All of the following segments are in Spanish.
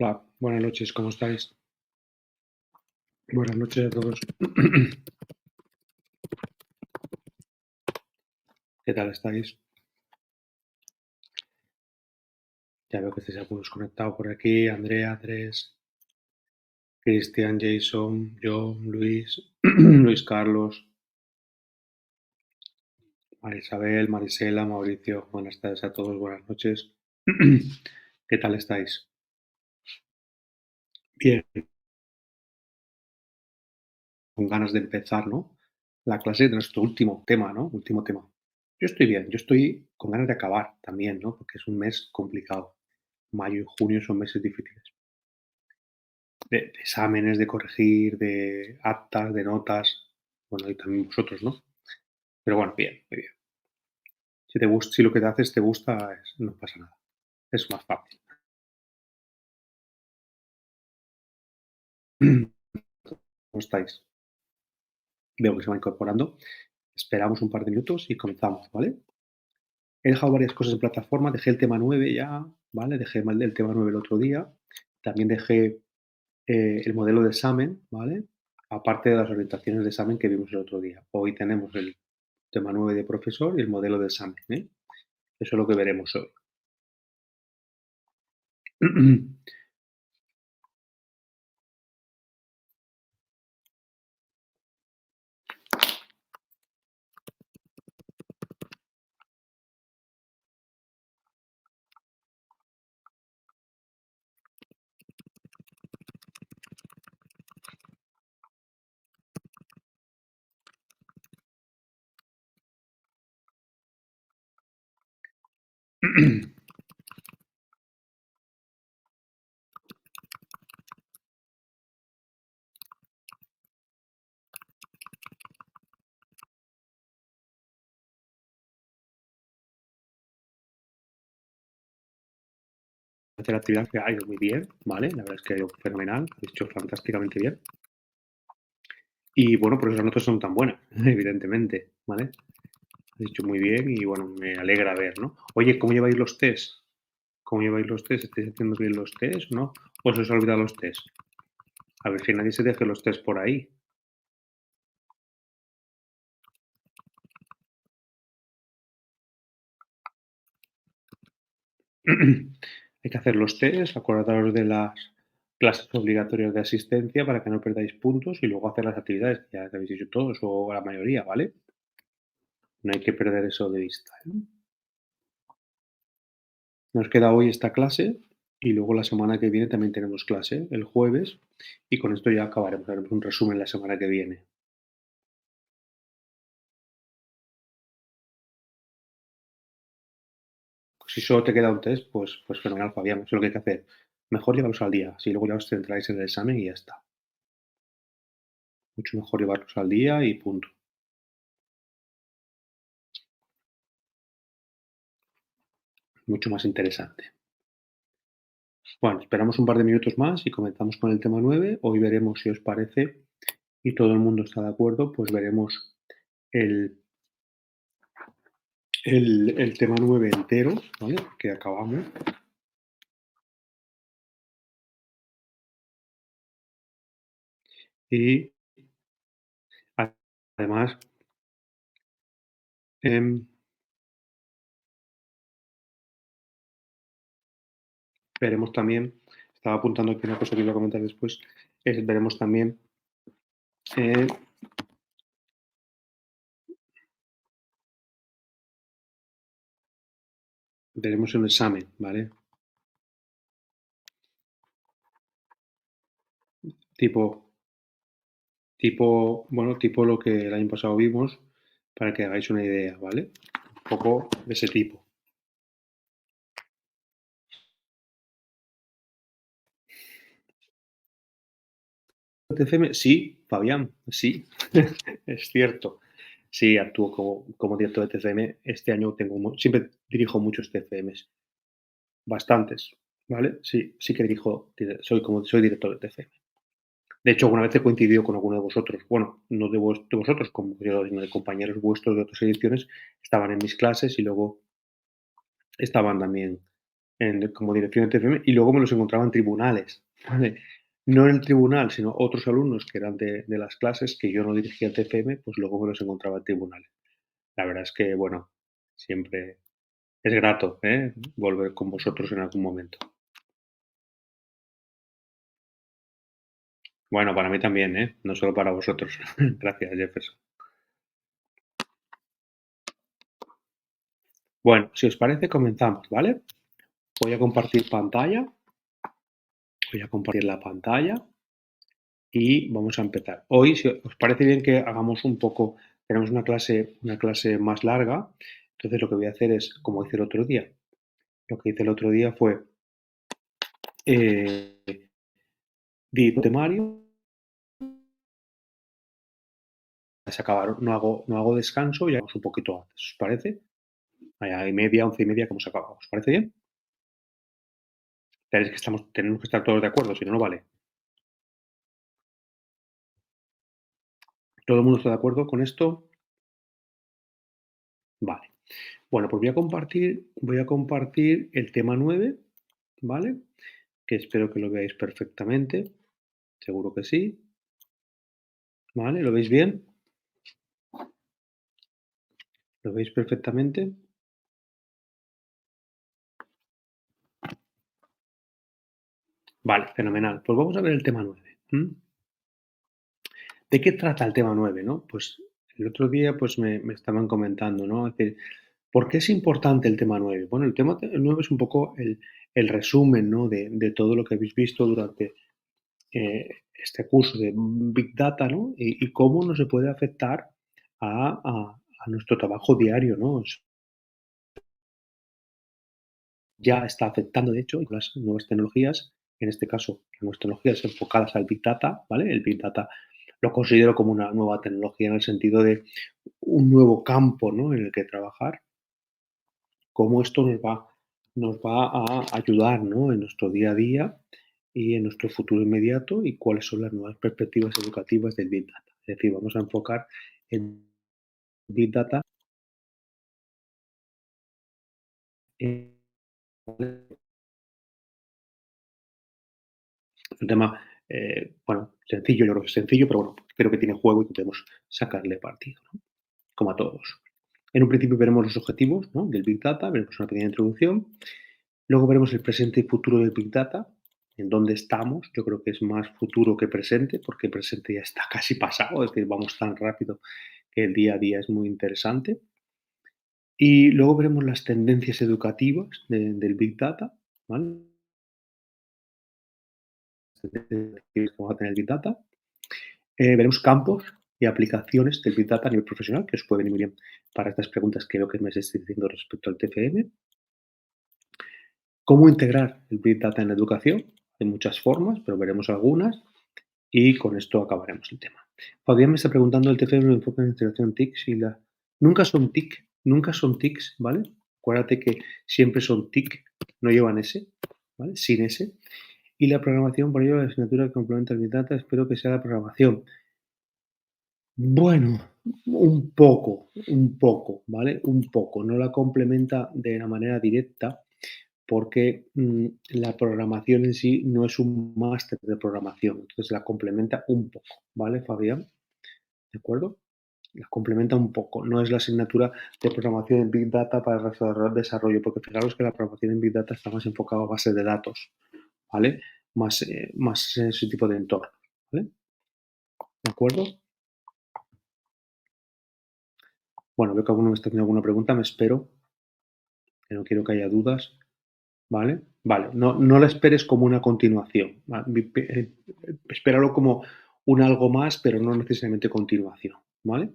Hola, buenas noches, ¿cómo estáis? Buenas noches a todos. ¿Qué tal estáis? Ya veo que estáis algunos conectados por aquí. Andrea, Andrés, Cristian, Jason, yo, Luis, Luis Carlos, Marisabel, Marisela, Mauricio. Buenas tardes a todos, buenas noches. ¿Qué tal estáis? Bien, con ganas de empezar, ¿no? La clase de nuestro último tema, ¿no? Último tema. Yo estoy bien, yo estoy con ganas de acabar también, ¿no? Porque es un mes complicado. Mayo y junio son meses difíciles. De exámenes, de corregir, de actas, de notas, bueno, y también vosotros, ¿no? Pero bueno, bien, muy bien. Si lo que te haces te gusta, no pasa nada. Es más fácil. ¿Cómo estáis? Veo que se va incorporando. Esperamos un par de minutos y comenzamos, ¿vale? He dejado varias cosas en plataforma. Dejé el tema 9 ya, ¿vale? Dejé el tema 9 el otro día. También dejé el modelo de examen, ¿vale? Aparte de las orientaciones de examen que vimos el otro día. Hoy tenemos el tema 9 de profesor y el modelo de examen, ¿eh? Eso es lo que veremos hoy. Hacer la actividad que ha ido muy bien, ¿vale? La verdad es que ha ido fenomenal, habéis hecho fantásticamente bien. Y bueno, por eso las notas son tan buenas, evidentemente, ¿vale? Habéis hecho muy bien y bueno, me alegra ver, ¿no? Oye, ¿cómo lleváis los test? ¿Cómo lleváis los test? ¿Estáis haciendo bien los test, no? ¿O se os ha olvidado los test? A ver si nadie se deje los test por ahí. Hay que hacer los test, acordaros de las clases obligatorias de asistencia para que no perdáis puntos y luego hacer las actividades, que ya habéis hecho todos o la mayoría, ¿vale? No hay que perder eso de vista, ¿eh? Nos queda hoy esta clase y luego la semana que viene también tenemos clase, el jueves, y con esto ya acabaremos. Haremos un resumen la semana que viene. Si solo te queda un test, pues fenomenal, Fabián. Eso es lo que hay que hacer. Mejor llevarlos al día. Así luego ya os centráis en el examen y ya está. Mucho mejor llevarlos al día y punto. Mucho más interesante. Bueno, esperamos un par de minutos más y comenzamos con el tema 9. Hoy veremos si os parece y todo el mundo está de acuerdo, pues veremos el, el tema 9 entero, ¿vale? Que acabamos. Y además, em, veremos también, estaba apuntando aquí una cosa que iba a comentar después, veremos también eh, veremos un examen, ¿vale? Tipo, tipo lo que el año pasado vimos, para que hagáis una idea, ¿vale? Un poco de ese tipo. TCM, sí, Fabián, sí, es cierto. Sí, actúo como director de TCM. Este año siempre dirijo muchos TCMs, bastantes, ¿vale? Sí, sí que soy director de TCM. De hecho, alguna vez he coincidido con alguno de vosotros. Bueno, no de vosotros, como yo, sino de compañeros vuestros de otras ediciones, estaban en mis clases y luego estaban también. como dirección de TFM y luego me los encontraba en tribunales, ¿vale? No en el tribunal, sino otros alumnos que eran de las clases que yo no dirigía el TFM, pues luego me los encontraba en tribunales. La verdad es que, bueno, siempre es grato, volver con vosotros en algún momento. Bueno, para mí también, no solo para vosotros. Gracias, Jefferson. Bueno, si os parece, comenzamos, ¿vale? Voy a compartir pantalla. Voy a compartir la pantalla y vamos a empezar. Hoy, si os parece bien que hagamos un poco, tenemos una clase más larga, entonces lo que voy a hacer es, como hice el otro día, lo que hice el otro día fue di temario, se acabaron, no hago descanso y hagamos un poquito antes, ¿os parece? A y media, 11:30 que hemos acabado, ¿os parece bien? Tenéis que tenemos que estar todos de acuerdo, si no, no vale. ¿Todo el mundo está de acuerdo con esto? Vale. Bueno, pues voy a compartir el tema 9, ¿vale? Que espero que lo veáis perfectamente. Seguro que sí. ¿Vale? ¿Lo veis bien? ¿Lo veis perfectamente? Vale, fenomenal. Pues vamos a ver el tema 9. ¿De qué trata el tema 9, no? Pues el otro día pues me estaban comentando, ¿no? Es decir, ¿por qué es importante el tema 9? Bueno, el 9 es un poco el resumen, ¿no? De todo lo que habéis visto durante este curso de Big Data, ¿no? Y cómo nos se puede afectar a nuestro trabajo diario, ¿no? Ya está afectando, de hecho, con las nuevas tecnologías, en este caso, las nuevas tecnologías enfocadas al Big Data, ¿vale? El Big Data lo considero como una nueva tecnología en el sentido de un nuevo campo, ¿no? En el que trabajar, cómo esto nos va a ayudar, ¿no? En nuestro día a día y en nuestro futuro inmediato y cuáles son las nuevas perspectivas educativas del Big Data. Es decir, vamos a enfocar el Big Data en un tema, bueno, sencillo, yo creo que es sencillo, pero bueno, creo que tiene juego y que podemos sacarle partido, ¿no? Como a todos. En un principio veremos los objetivos, ¿no? Del Big Data, veremos una pequeña introducción. Luego veremos el presente y futuro del Big Data, en dónde estamos. Yo creo que es más futuro que presente, porque el presente ya está casi pasado, es decir, vamos tan rápido que el día a día es muy interesante. Y luego veremos las tendencias educativas del Big Data, ¿vale? Que vamos a tener el Big Data. Veremos campos y aplicaciones del Big Data a nivel profesional, que os puede venir muy bien para estas preguntas que veo que me estáis diciendo respecto al TFM. Cómo integrar el Big Data en la educación, de muchas formas, pero veremos algunas. Y con esto acabaremos el tema. Fabián me está preguntando, ¿el TFM lo enfoca en integración TIC? Nunca son TIC, nunca son TICs, ¿vale? Acuérdate que siempre son TIC, no llevan S, ¿vale? Sin S. Y la programación, por ello, la asignatura que complementa el Big Data, espero que sea la programación. Bueno, un poco, ¿vale? Un poco. No la complementa de la manera directa porque la programación en sí no es un máster de programación, entonces la complementa un poco, ¿vale, Fabián? ¿De acuerdo? La complementa un poco, no es la asignatura de programación en Big Data para el desarrollo, porque fijaros que la programación en Big Data está más enfocada a bases de datos, ¿vale? Más en ese tipo de entorno, ¿vale? ¿De acuerdo? Bueno, veo que alguno me está haciendo alguna pregunta, me espero, que no quiero que haya dudas, ¿vale? Vale, no la esperes como una continuación, espéralo como un algo más, pero no necesariamente continuación, ¿vale?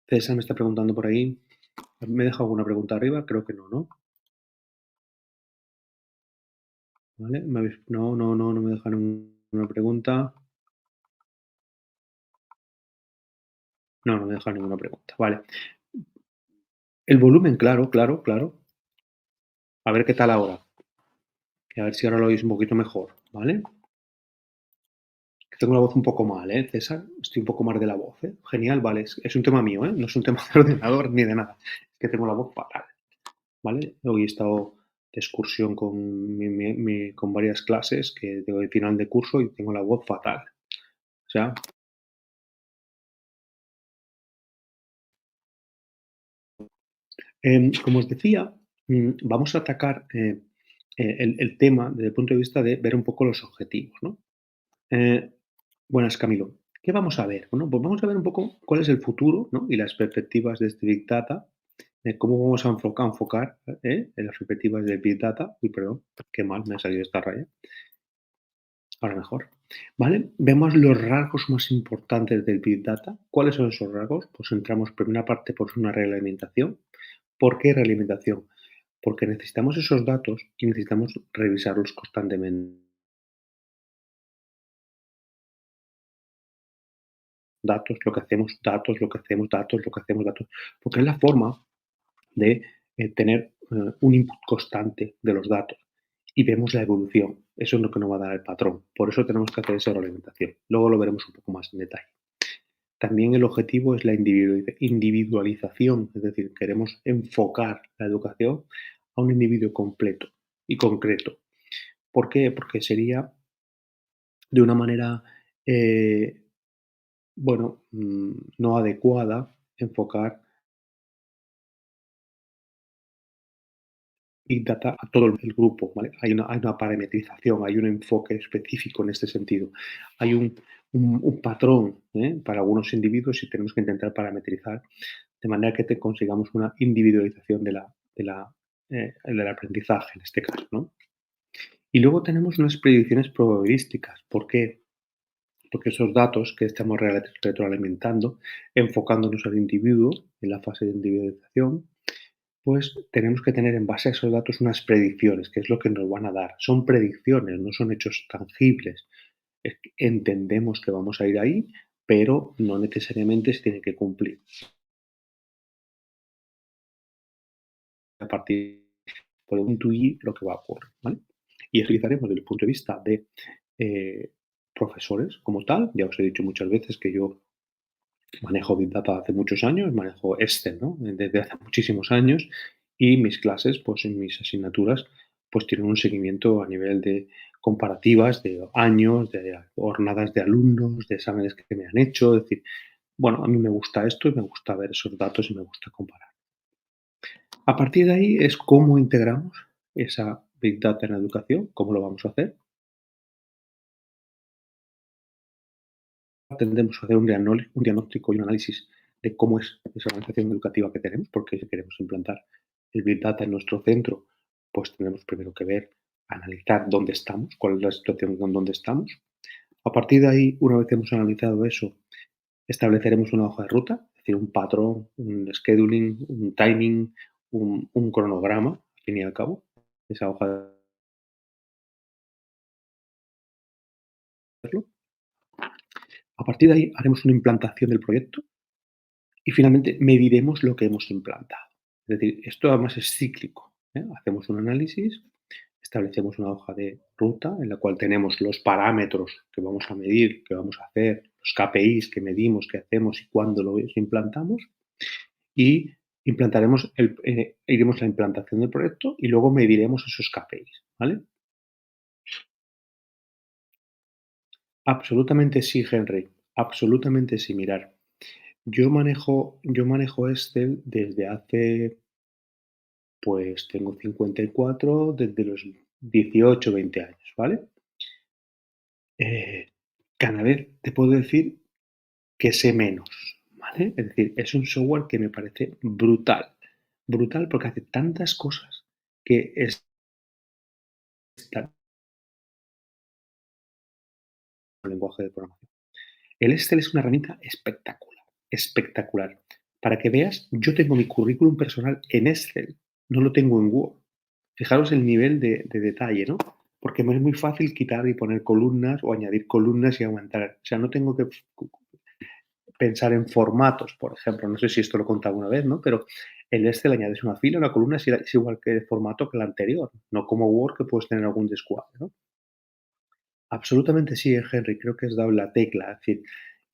César me está preguntando por ahí, ¿me deja alguna pregunta arriba? Creo que no, ¿no? ¿Vale? No me deja ninguna pregunta. No, no me deja ninguna pregunta, vale. El volumen, claro, claro, claro. A ver qué tal ahora, que a ver si ahora lo oís un poquito mejor, ¿vale? Que tengo la voz un poco mal, ¿eh, César? Estoy un poco mal de la voz, ¿eh? Genial, vale, es un tema mío, ¿eh? No es un tema de ordenador ni de nada. Es que tengo la voz fatal, ¿vale? Hoy he estado excursión con con varias clases que tengo de final de curso y tengo la voz fatal. O sea, como os decía, vamos a atacar, el tema desde el punto de vista de ver un poco los objetivos, ¿no? Eh, Buenas, Camilo. ¿Qué vamos a ver? Bueno, pues vamos a ver un poco cuál es el futuro, ¿no? Y las perspectivas de este Big Data, cómo vamos a enfocar, en las perspectivas del Big Data. Uy, perdón, qué mal me ha salido esta raya. Ahora mejor. ¿Vale? Vemos los rasgos más importantes del Big Data. ¿Cuáles son esos rasgos? Pues entramos, primera parte, por una realimentación. ¿Por qué realimentación? Porque necesitamos esos datos y necesitamos revisarlos constantemente. Datos, lo que hacemos, datos, lo que hacemos, datos, lo que hacemos, datos. Porque es la forma de tener un input constante de los datos y vemos la evolución. Eso es lo que nos va a dar el patrón. Por eso tenemos que hacer esa realimentación. Luego lo veremos un poco más en detalle. También el objetivo es la individualización, es decir, queremos enfocar la educación a un individuo completo y concreto. ¿Por qué? Porque sería de una manera, eh, bueno, no adecuada enfocar Big Data a todo el grupo, ¿vale? Hay una parametrización, hay un enfoque específico en este sentido. Hay un patrón, para algunos individuos y tenemos que intentar parametrizar de manera que te consigamos una individualización del aprendizaje, en este caso, ¿no? Y luego tenemos unas predicciones probabilísticas. ¿Por qué? Porque esos datos que estamos retroalimentando, enfocándonos al individuo en la fase de individualización, pues tenemos que tener en base a esos datos unas predicciones, que es lo que nos van a dar. Son predicciones, no son hechos tangibles. Es que entendemos que vamos a ir ahí, pero no necesariamente se tiene que cumplir. A partir podemos intuir lo que va a ocurrir, ¿vale? Y utilizaremos desde el punto de vista de profesores como tal. Ya os he dicho muchas veces que yo manejo Big Data hace muchos años, manejo Excel, ¿no? Desde hace muchísimos años y mis clases, pues en mis asignaturas, pues tienen un seguimiento a nivel de comparativas de años, de jornadas de alumnos, de exámenes que me han hecho. Es decir, bueno, a mí me gusta esto y me gusta ver esos datos y me gusta comparar. A partir de ahí es cómo integramos esa Big Data en la educación, cómo lo vamos a hacer. Tendremos que hacer un diagnóstico y un análisis de cómo es esa organización educativa que tenemos, porque si queremos implantar el Big Data en nuestro centro, pues tendremos primero que ver, analizar dónde estamos, cuál es la situación en donde estamos. A partir de ahí, una vez hemos analizado eso, estableceremos una hoja de ruta, es decir, un patrón, un scheduling, un timing, un cronograma, al fin y al cabo, esa hoja de hacerlo. A partir de ahí haremos una implantación del proyecto y finalmente mediremos lo que hemos implantado. Es decir, esto además es cíclico, ¿eh? Hacemos un análisis, establecemos una hoja de ruta en la cual tenemos los parámetros que vamos a medir, que vamos a hacer, los KPIs que medimos, que hacemos y cuándo lo implantamos y iremos a la implantación del proyecto y luego mediremos esos KPIs, ¿vale? Absolutamente sí, Henry, absolutamente sí. Mirar, yo manejo Excel desde hace, pues tengo 54, desde los 18, 20 años, ¿vale? Eh, Cada vez te puedo decir que sé menos, ¿vale? Es decir, es un software que me parece brutal, brutal porque hace tantas cosas que es un lenguaje de programación. El Excel es una herramienta espectacular, espectacular. Para que veas, yo tengo mi currículum personal en Excel, no lo tengo en Word. Fijaros el nivel de detalle, ¿no? Porque me es muy fácil quitar y poner columnas o añadir columnas y aumentar. O sea, no tengo que pensar en formatos, por ejemplo. No sé si esto lo he contado alguna vez, ¿no? Pero el Excel añades una fila, una columna, es igual que el formato que el anterior, no como Word que puedes tener algún descuadre, ¿no? Absolutamente sí, Henry, creo que has dado la tecla. Es decir,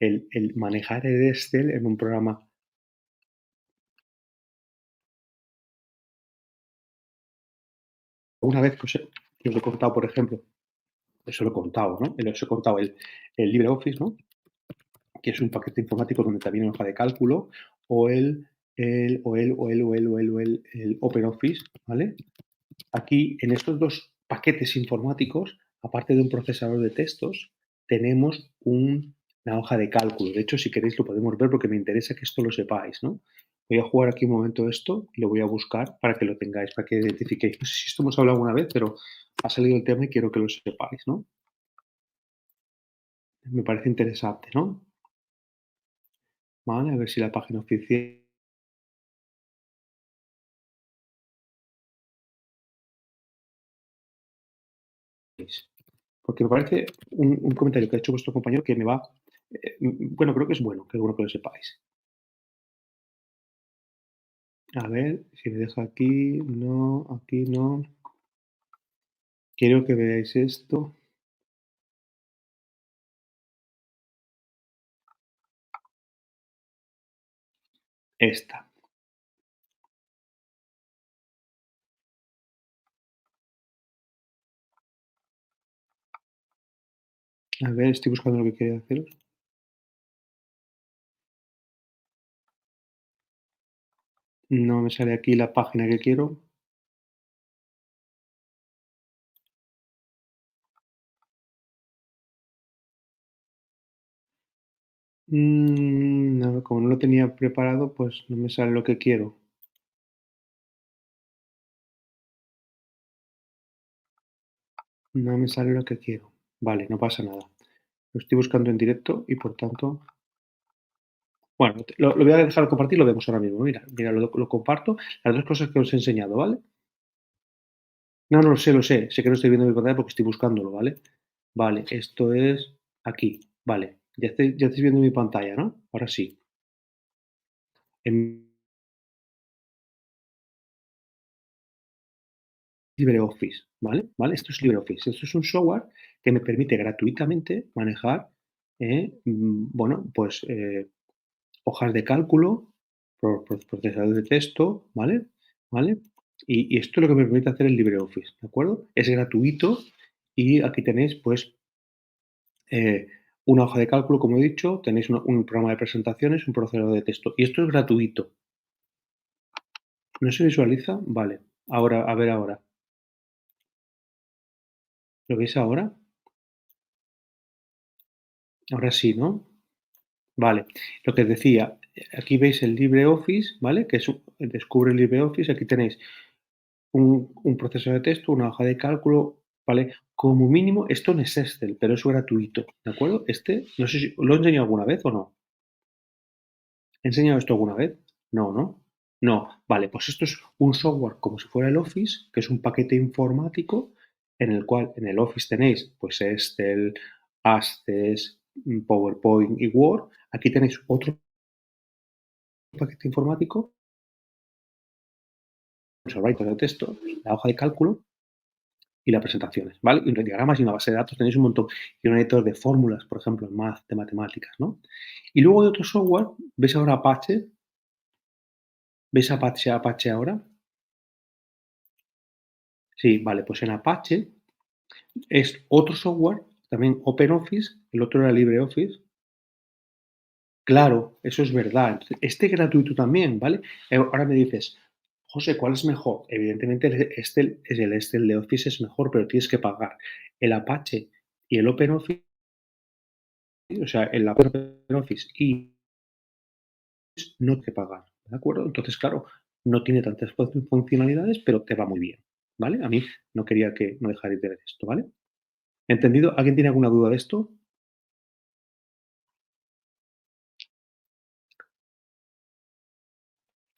el manejar el Excel en un programa una vez que os he contado, por ejemplo, eso lo he contado, ¿no? Os he contado el LibreOffice, ¿no? Que es un paquete informático donde también una hoja de cálculo, o el OpenOffice, ¿vale? Aquí, en estos dos paquetes informáticos, aparte de un procesador de textos, tenemos una hoja de cálculo. De hecho, si queréis lo podemos ver porque me interesa que esto lo sepáis, ¿no? Voy a jugar aquí un momento esto y lo voy a buscar para que lo tengáis, para que identifiquéis. No sé si esto hemos hablado alguna vez, pero ha salido el tema y quiero que lo sepáis, ¿no? Me parece interesante, ¿no? Vale, a ver si la página oficial. Porque me parece un comentario que ha hecho vuestro compañero que me va, bueno, creo que es bueno que lo sepáis. A ver si me deja aquí no. Quiero que veáis esto. Esta. A ver, estoy buscando lo que quería haceros. No me sale aquí la página que quiero. No, como no lo tenía preparado, pues no me sale lo que quiero. No me sale lo que quiero. Vale, no pasa nada. Lo estoy buscando en directo y por tanto. Bueno, lo voy a dejar compartir, lo vemos ahora mismo. Mira, lo comparto. Las dos cosas que os he enseñado, ¿vale? No, no, lo sé, lo sé. Sé que no estoy viendo mi pantalla porque estoy buscándolo, ¿vale? Vale, esto es aquí. Vale, ya estáis viendo mi pantalla, ¿no? Ahora sí. En LibreOffice, ¿vale? ¿Vale? Esto es LibreOffice. Esto es un software que me permite gratuitamente manejar, bueno, pues hojas de cálculo, procesador de texto, ¿vale? ¿Vale? Y esto es lo que me permite hacer el LibreOffice, ¿de acuerdo? Es gratuito y aquí tenéis, pues, eh, una hoja de cálculo, como he dicho, tenéis un programa de presentaciones, un procesador de texto. Y esto es gratuito. ¿No se visualiza? Vale. Ahora, a ver ahora. ¿Lo veis ahora? Ahora sí, ¿no? Vale. Lo que decía, aquí veis el LibreOffice, ¿vale? Que es descubre el LibreOffice. Aquí tenéis un proceso de texto, una hoja de cálculo, ¿vale? Como mínimo, esto no es Excel, pero es gratuito, ¿de acuerdo? No sé si lo he enseñado alguna vez o no. ¿He enseñado esto alguna vez? No, ¿no? No. Vale, pues esto es un software como si fuera el Office, que es un paquete informático en el cual en el Office tenéis pues Excel, Access, PowerPoint y Word. Aquí tenéis otro paquete informático, pues el writer de texto, la hoja de cálculo y las presentaciones, ¿vale? Y un diagramas y una base de datos tenéis un montón. Y un editor de fórmulas, por ejemplo, en Math, de matemáticas, ¿no? Y luego hay otro software, ¿ves ahora Apache? ¿Ves Apache ahora? Sí, vale, pues en Apache es otro software, también OpenOffice, el otro era LibreOffice. Claro, eso es verdad. Este gratuito también, ¿vale? Ahora me dices, José, ¿cuál es mejor? Evidentemente el de Office es mejor, pero tienes que pagar. El Apache y el OpenOffice, o sea, el OpenOffice y no te pagar, ¿de acuerdo? Entonces, claro, no tiene tantas funcionalidades, pero te va muy bien, ¿vale? A mí no quería que no dejarais de ver esto, ¿vale? ¿Entendido? ¿Alguien tiene alguna duda de esto?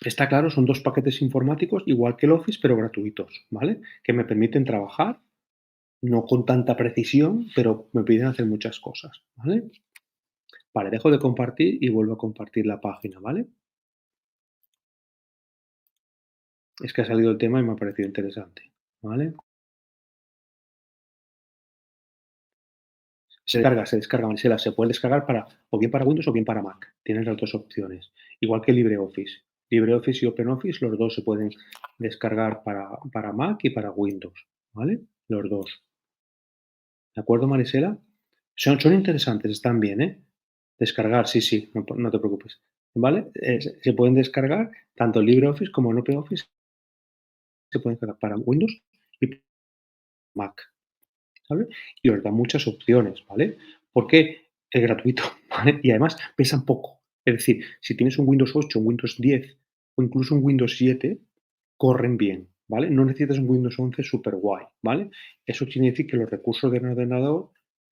Está claro, son dos paquetes informáticos, igual que el Office, pero gratuitos, ¿vale? Que me permiten trabajar, no con tanta precisión, pero me piden hacer muchas cosas, ¿vale? Vale, dejo de compartir y vuelvo a compartir la página, ¿vale? Es que ha salido el tema y me ha parecido interesante, ¿vale? Se descarga, Marisela, se puede descargar para, o bien para Windows o bien para Mac. Tienes las dos opciones. Igual que LibreOffice. LibreOffice y OpenOffice, los dos se pueden descargar para Mac y para Windows. ¿vale? Los dos. ¿De acuerdo, Marisela? Son interesantes, están bien, ¿eh? Descargar, sí, sí, no te preocupes, ¿vale? Se pueden descargar tanto en LibreOffice como en OpenOffice, se pueden descargar para Windows y Mac, ¿vale? Y os da muchas opciones, ¿vale? Porque es gratuito, ¿vale? Y además pesan poco. Es decir, si tienes un Windows 8, un Windows 10 o incluso un Windows 7, corren bien, ¿vale? No necesitas un Windows 11 super guay, ¿vale? Eso quiere decir que los recursos del ordenador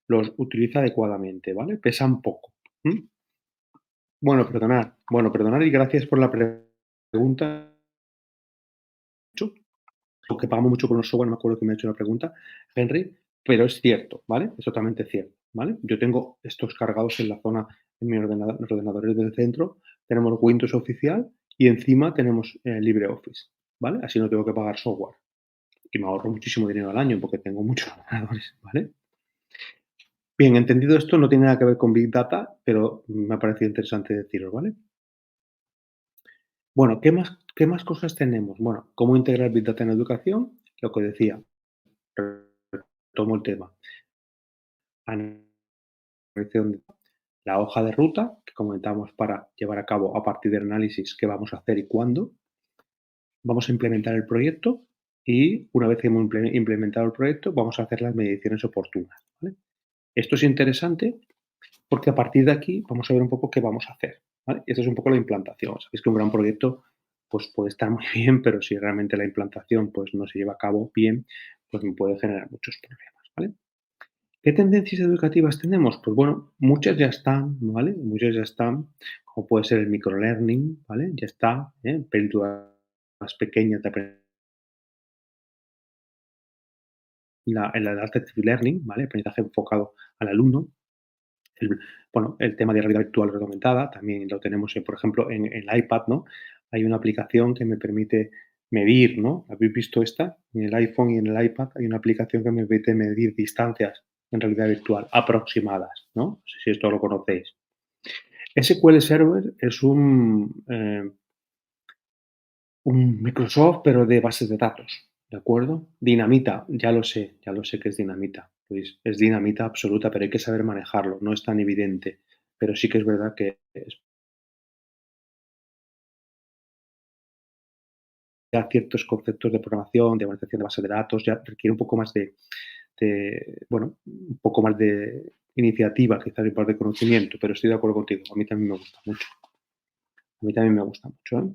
los utiliza adecuadamente, ¿vale? Pesan poco. ¿M? Bueno, perdonar y gracias por la pregunta. Aunque pagamos mucho por un software, no me acuerdo quién me ha hecho la pregunta, Henry, pero es cierto, ¿vale? Es totalmente cierto, ¿vale? Yo tengo estos cargados en la zona, en mi ordenador, los ordenadores del centro, tenemos Windows oficial y encima tenemos LibreOffice, ¿vale? Así no tengo que pagar software y me ahorro muchísimo dinero al año porque tengo muchos ordenadores, ¿vale? Bien, entendido esto, no tiene nada que ver con Big Data, pero me ha parecido interesante deciros, ¿vale? Bueno, ¿qué más cosas tenemos? Bueno, cómo integrar Big Data en educación, lo que decía, retomo el tema. Analización, la hoja de ruta que comentamos para llevar a cabo a partir del análisis qué vamos a hacer y cuándo. Vamos a implementar el proyecto y una vez que hemos implementado el proyecto vamos a hacer las mediciones oportunas, ¿vale? Esto es interesante porque a partir de aquí vamos a ver un poco qué vamos a hacer, ¿vale? Y esta es un poco la implantación. Sabéis que un gran proyecto pues puede estar muy bien, pero si realmente la implantación pues no se lleva a cabo bien, pues me puede generar muchos problemas, ¿vale? ¿Qué tendencias educativas tenemos? Pues bueno, muchas ya están, ¿vale? Muchas ya están, como puede ser el microlearning, ¿vale? Ya está, ¿eh? Píldoras más pequeñas de el adaptive learning, ¿vale? Aprendizaje enfocado al alumno. El, bueno, el tema de realidad virtual aumentada también lo tenemos, por ejemplo, en el iPad, ¿no? Hay una aplicación que me permite medir, ¿no? ¿Habéis visto esta? En el iPhone y en el iPad hay una aplicación que me permite medir distancias en realidad virtual aproximadas, ¿no? No sé si esto lo conocéis. SQL Server es un Microsoft, pero de bases de datos, ¿de acuerdo? Dinamita, ya lo sé que es dinamita, pues es dinamita absoluta, pero hay que saber manejarlo, no es tan evidente, pero sí que es verdad que ya ciertos conceptos de programación, de organización de bases de datos, ya requiere un poco más bueno, un poco más de iniciativa, quizás, y más de conocimiento, pero estoy de acuerdo contigo, a mí también me gusta mucho, a mí también me gusta mucho, ¿eh?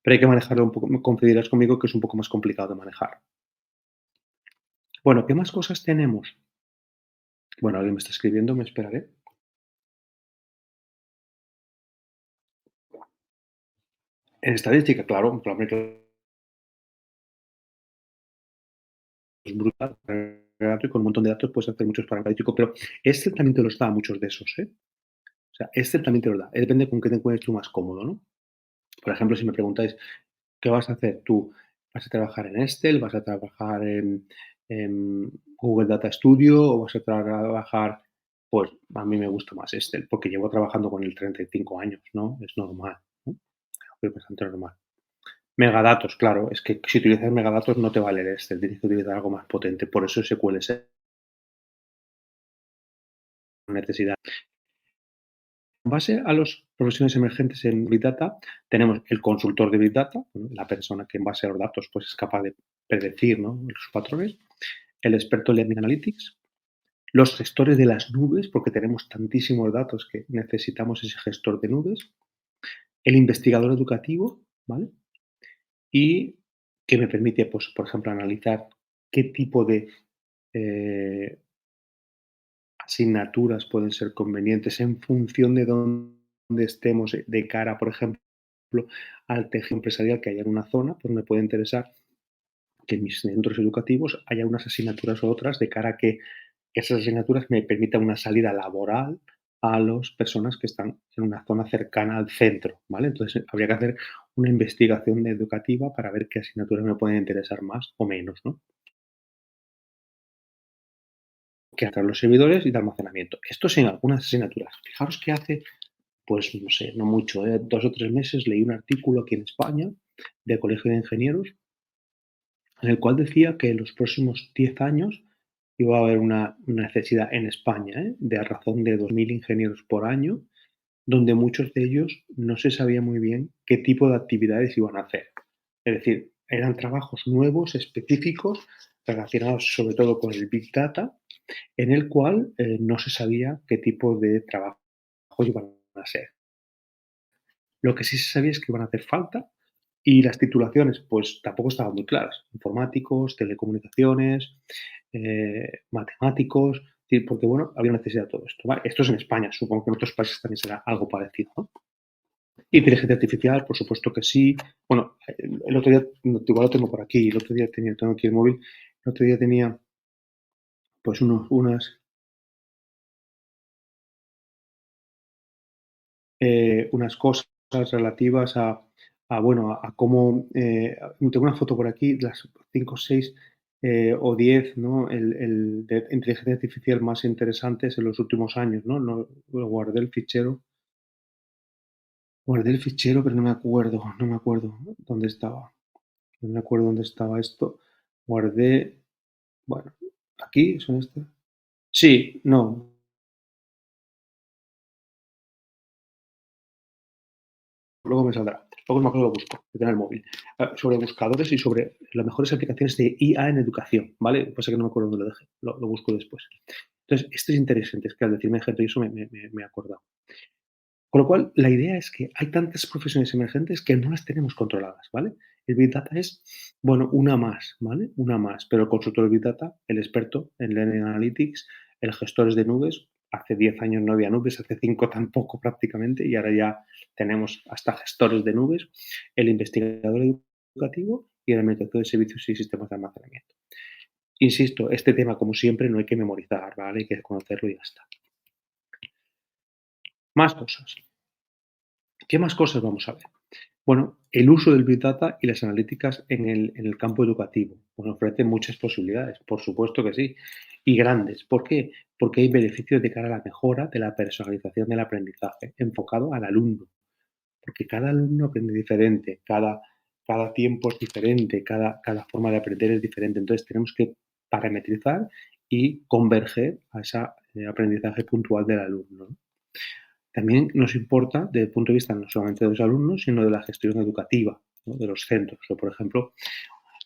Pero hay que manejarlo un poco, coincidirás conmigo que es un poco más complicado de manejar. Bueno, ¿qué más cosas tenemos? Bueno, alguien me está escribiendo, me esperaré. En estadística, claro, claro, es brutal. Y con un montón de datos puedes hacer muchos parámetros, pero Excel también te los da muchos de esos, ¿eh? O sea, Excel también te los da. Depende con qué te encuentres tú más cómodo, ¿no? Por ejemplo, si me preguntáis, ¿qué vas a hacer tú? ¿Vas a trabajar en Excel? ¿Vas a trabajar en Google Data Studio? ¿O vas a trabajar? Pues a mí me gusta más Excel, porque llevo trabajando con él 35 años, ¿no? Es normal, ¿no? Es bastante normal. Megadatos, claro, es que si utilizas megadatos no te vale el Excel, tienes que utilizar algo más potente, por eso SQL es una necesidad. En base a las profesiones emergentes en Big Data, tenemos el consultor de Big Data, ¿no? La persona que en base a los datos pues, es capaz de predecir, ¿no?, los patrones, el experto en Learning Analytics, los gestores de las nubes, porque tenemos tantísimos datos que necesitamos ese gestor de nubes, el investigador educativo, ¿vale? Y que me permite, pues, por ejemplo, analizar qué tipo de eh, asignaturas pueden ser convenientes en función de dónde estemos de cara, por ejemplo, al tejido empresarial que haya en una zona, pues me puede interesar que en mis centros educativos haya unas asignaturas u otras de cara a que esas asignaturas me permitan una salida laboral a las personas que están en una zona cercana al centro, ¿vale? Entonces habría que hacer una investigación educativa para ver qué asignaturas me pueden interesar más o menos, ¿no? Que hacer los servidores y de almacenamiento. Esto es en algunas asignaturas. Fijaros que hace, pues no sé, no mucho, 2 o 3 meses leí un artículo aquí en España de Colegio de Ingenieros en el cual decía que en los próximos 10 años iba a haber una necesidad en España, de a razón de 2.000 ingenieros por año, donde muchos de ellos no se sabía muy bien qué tipo de actividades iban a hacer. Es decir, eran trabajos nuevos, específicos, relacionados sobre todo con el Big Data, en el cual no se sabía qué tipo de trabajo iban a ser. Lo que sí se sabía es que iban a hacer falta y las titulaciones, pues tampoco estaban muy claras. Informáticos, telecomunicaciones, matemáticos, porque bueno, había necesidad de todo esto. ¿Vale? Esto es en España, supongo que en otros países también será algo parecido, ¿no? Inteligencia artificial, por supuesto que sí. Bueno, el otro día, igual lo tengo por aquí, el otro día tengo aquí el móvil, el otro día tenía pues unas cosas relativas bueno, a cómo, tengo una foto por aquí, las 5 6 o 10, ¿no? El de inteligencia artificial más interesantes en los últimos años, ¿no? Lo guardé el fichero, pero no me acuerdo dónde estaba. No me acuerdo dónde estaba esto. Guardé, bueno, ¿aquí son estas? Sí, no, luego me saldrá. Luego me acuerdo lo busco, que tenga el móvil. Sobre buscadores y sobre las mejores aplicaciones de IA en educación, ¿vale? Pasa que no me acuerdo dónde lo dejé, lo busco después. Entonces, esto es interesante, es que al decirme gente, eso me he acordado. Con lo cual, la idea es que hay tantas profesiones emergentes que no las tenemos controladas, ¿vale? El Big Data es, bueno, una más, ¿vale? Una más, pero el consultor de Big Data, el experto en Learning Analytics, el gestores de nubes, hace 10 años no había nubes, hace 5 tampoco prácticamente, y ahora ya tenemos hasta gestores de nubes, el investigador educativo y el administrador de servicios y sistemas de almacenamiento. Insisto, este tema, como siempre, no hay que memorizar, ¿vale? Hay que conocerlo y ya está. Más cosas. ¿Qué más cosas vamos a ver? Bueno, el uso del Big Data y las analíticas en el campo educativo. Pues ofrece muchas posibilidades, por supuesto que sí, y grandes. ¿Por qué? Porque hay beneficios de cara a la mejora de la personalización del aprendizaje, enfocado al alumno, porque cada alumno aprende diferente, cada tiempo es diferente, cada forma de aprender es diferente. Entonces tenemos que parametrizar y converger a ese aprendizaje puntual del alumno, ¿no? También nos importa desde el punto de vista no solamente de los alumnos, sino de la gestión educativa, ¿no? De los centros. Yo, por ejemplo,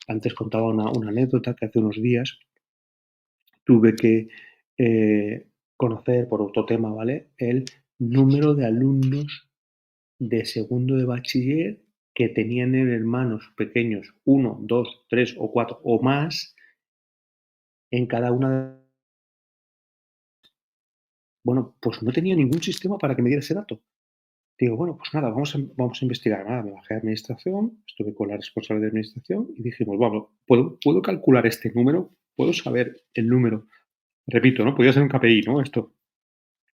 antes contaba una anécdota que hace unos días tuve que conocer por otro tema, ¿vale? El número de alumnos de segundo de bachiller que tenían hermanos pequeños, uno, dos, tres o cuatro o más en cada una de... Bueno, pues no tenía ningún sistema para que me diera ese dato. Digo, bueno, pues nada, vamos a investigar. Nada, me bajé a administración, estuve con la responsable de administración y dijimos, vamos, ¿puedo calcular este número? ¿Puedo saber el número? Repito, ¿no? Podría ser un KPI, ¿no? Esto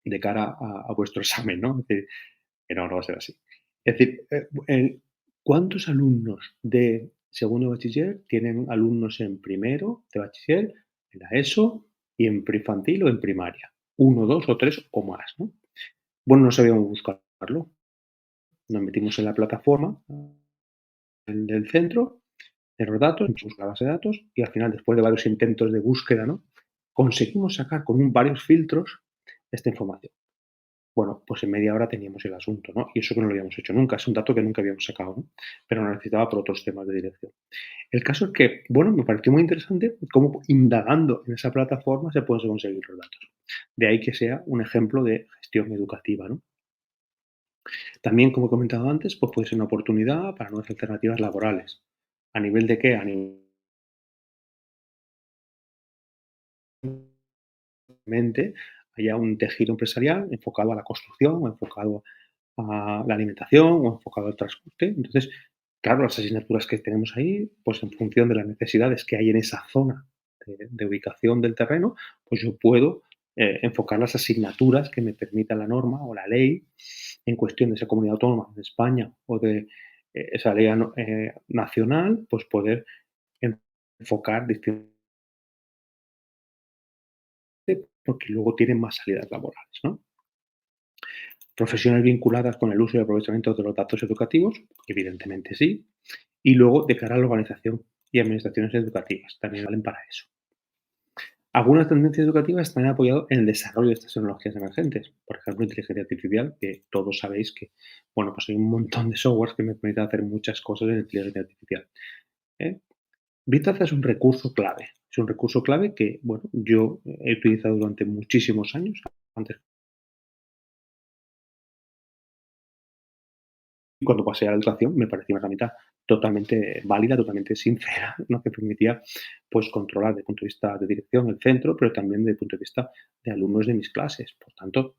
de cara a vuestro examen, ¿no? Es decir, que no va a ser así. Es decir, ¿cuántos alumnos de segundo de bachiller tienen alumnos en primero de bachiller, en la ESO y en preinfantil o en primaria? Uno, dos o tres o más, ¿no? Bueno, no sabíamos buscarlo. Nos metimos en la plataforma del centro, de los datos, metimos la base de datos y al final, después de varios intentos de búsqueda, ¿no? Conseguimos sacar con varios filtros esta información. Bueno, pues en media hora teníamos el asunto, ¿no? Y eso que no lo habíamos hecho nunca, es un dato que nunca habíamos sacado, ¿no? Pero lo necesitaba por otros temas de dirección. El caso es que, bueno, me pareció muy interesante cómo indagando en esa plataforma se pueden conseguir los datos. De ahí que sea un ejemplo de gestión educativa, ¿no? También, como he comentado antes, pues puede ser una oportunidad para nuevas alternativas laborales. ¿A nivel de qué? A nivel mente haya un tejido empresarial enfocado a la construcción, o enfocado a la alimentación, o enfocado al transporte. Entonces, claro, las asignaturas que tenemos ahí, pues en función de las necesidades que hay en esa zona de ubicación del terreno, pues yo puedo enfocar las asignaturas que me permita la norma o la ley en cuestión de esa comunidad autónoma de España o de esa ley nacional, pues poder enfocar distintos porque luego tienen más salidas laborales, ¿no? Profesiones vinculadas con el uso y aprovechamiento de los datos educativos, evidentemente sí. Y luego, de cara a la organización y administraciones educativas. También valen para eso. Algunas tendencias educativas están apoyadas en el desarrollo de estas tecnologías emergentes. Por ejemplo, inteligencia artificial, que todos sabéis que, bueno, pues hay un montón de softwares que me permiten hacer muchas cosas en inteligencia artificial. ¿Eh? Big Data es un recurso clave. Es un recurso clave que, bueno, yo he utilizado durante muchísimos años. Antes, cuando pasé a la educación, me parecía una herramienta totalmente válida, totalmente sincera, ¿no? Que permitía, pues, controlar desde el punto de vista de dirección el centro, pero también desde el punto de vista de alumnos de mis clases. Por tanto,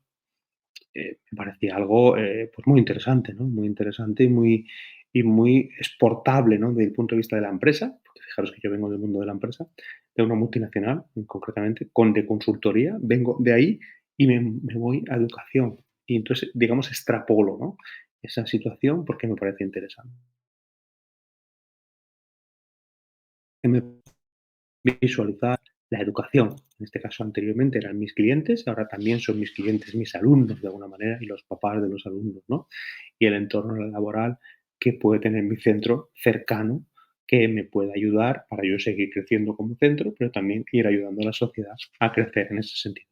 me parecía algo, pues, muy interesante, ¿no? Muy interesante y muy exportable, ¿no? Desde el punto de vista de la empresa, porque fijaros que yo vengo del mundo de la empresa, de una multinacional, concretamente, de consultoría, vengo de ahí y me voy a educación. Y entonces, digamos, extrapolo, ¿no? Esa situación porque me parece interesante. Que me visualizar la educación. En este caso, anteriormente eran mis clientes, ahora también son mis clientes, mis alumnos de alguna manera y los papás de los alumnos, ¿no? Y el entorno laboral que puede tener mi centro cercano que me pueda ayudar para yo seguir creciendo como centro, pero también ir ayudando a la sociedad a crecer en ese sentido.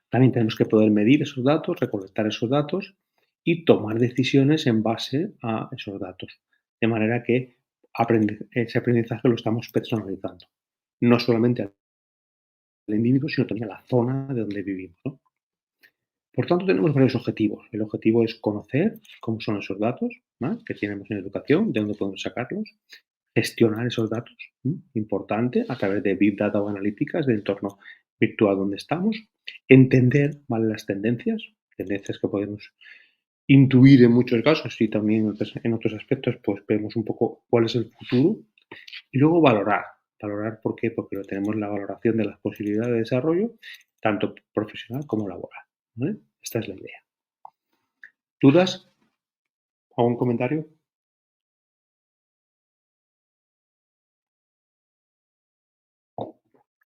También tenemos que poder medir esos datos, recolectar esos datos y tomar decisiones en base a esos datos. De manera que ese aprendizaje lo estamos personalizando. No solamente al individuo, sino también a la zona de donde vivimos, ¿no? Por tanto, tenemos varios objetivos. El objetivo es conocer cómo son esos datos, ¿no? Que tenemos en educación, de dónde podemos sacarlos, gestionar esos datos, importante, a través de Big Data o analíticas del entorno virtual donde estamos, entender, ¿vale? Las tendencias que podemos intuir en muchos casos y también en otros aspectos, pues vemos un poco cuál es el futuro y luego valorar. Valorar, ¿por qué? Porque lo tenemos la valoración de las posibilidades de desarrollo, tanto profesional como laboral, ¿vale? Esta es la idea. ¿Dudas? ¿Algún comentario?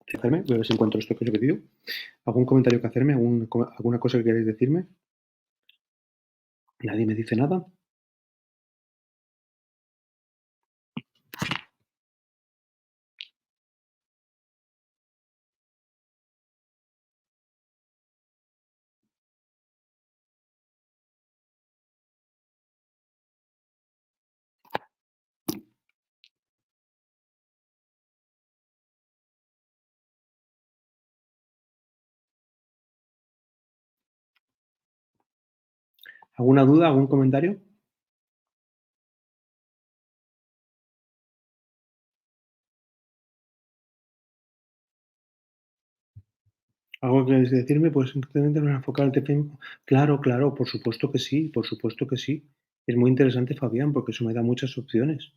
¿Que hacerme? Voy a ver si encuentro esto que os he pedido. ¿Algún comentario que hacerme? ¿Alguna cosa que queréis decirme? ¿Nadie me dice nada? ¿Alguna duda? ¿Algún comentario? ¿Algo que queréis decirme? Pues simplemente para enfocar el TFM. Claro, claro, por supuesto que sí, por supuesto que sí. Es muy interesante, Fabián, porque eso me da muchas opciones.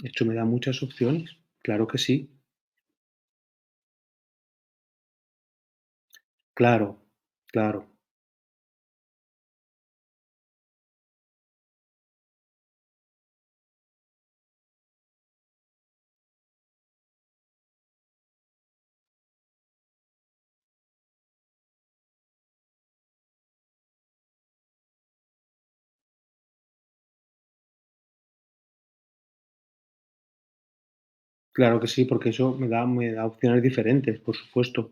Esto me da muchas opciones. Claro que sí. Claro, claro, claro que sí, porque eso me da opciones diferentes, por supuesto.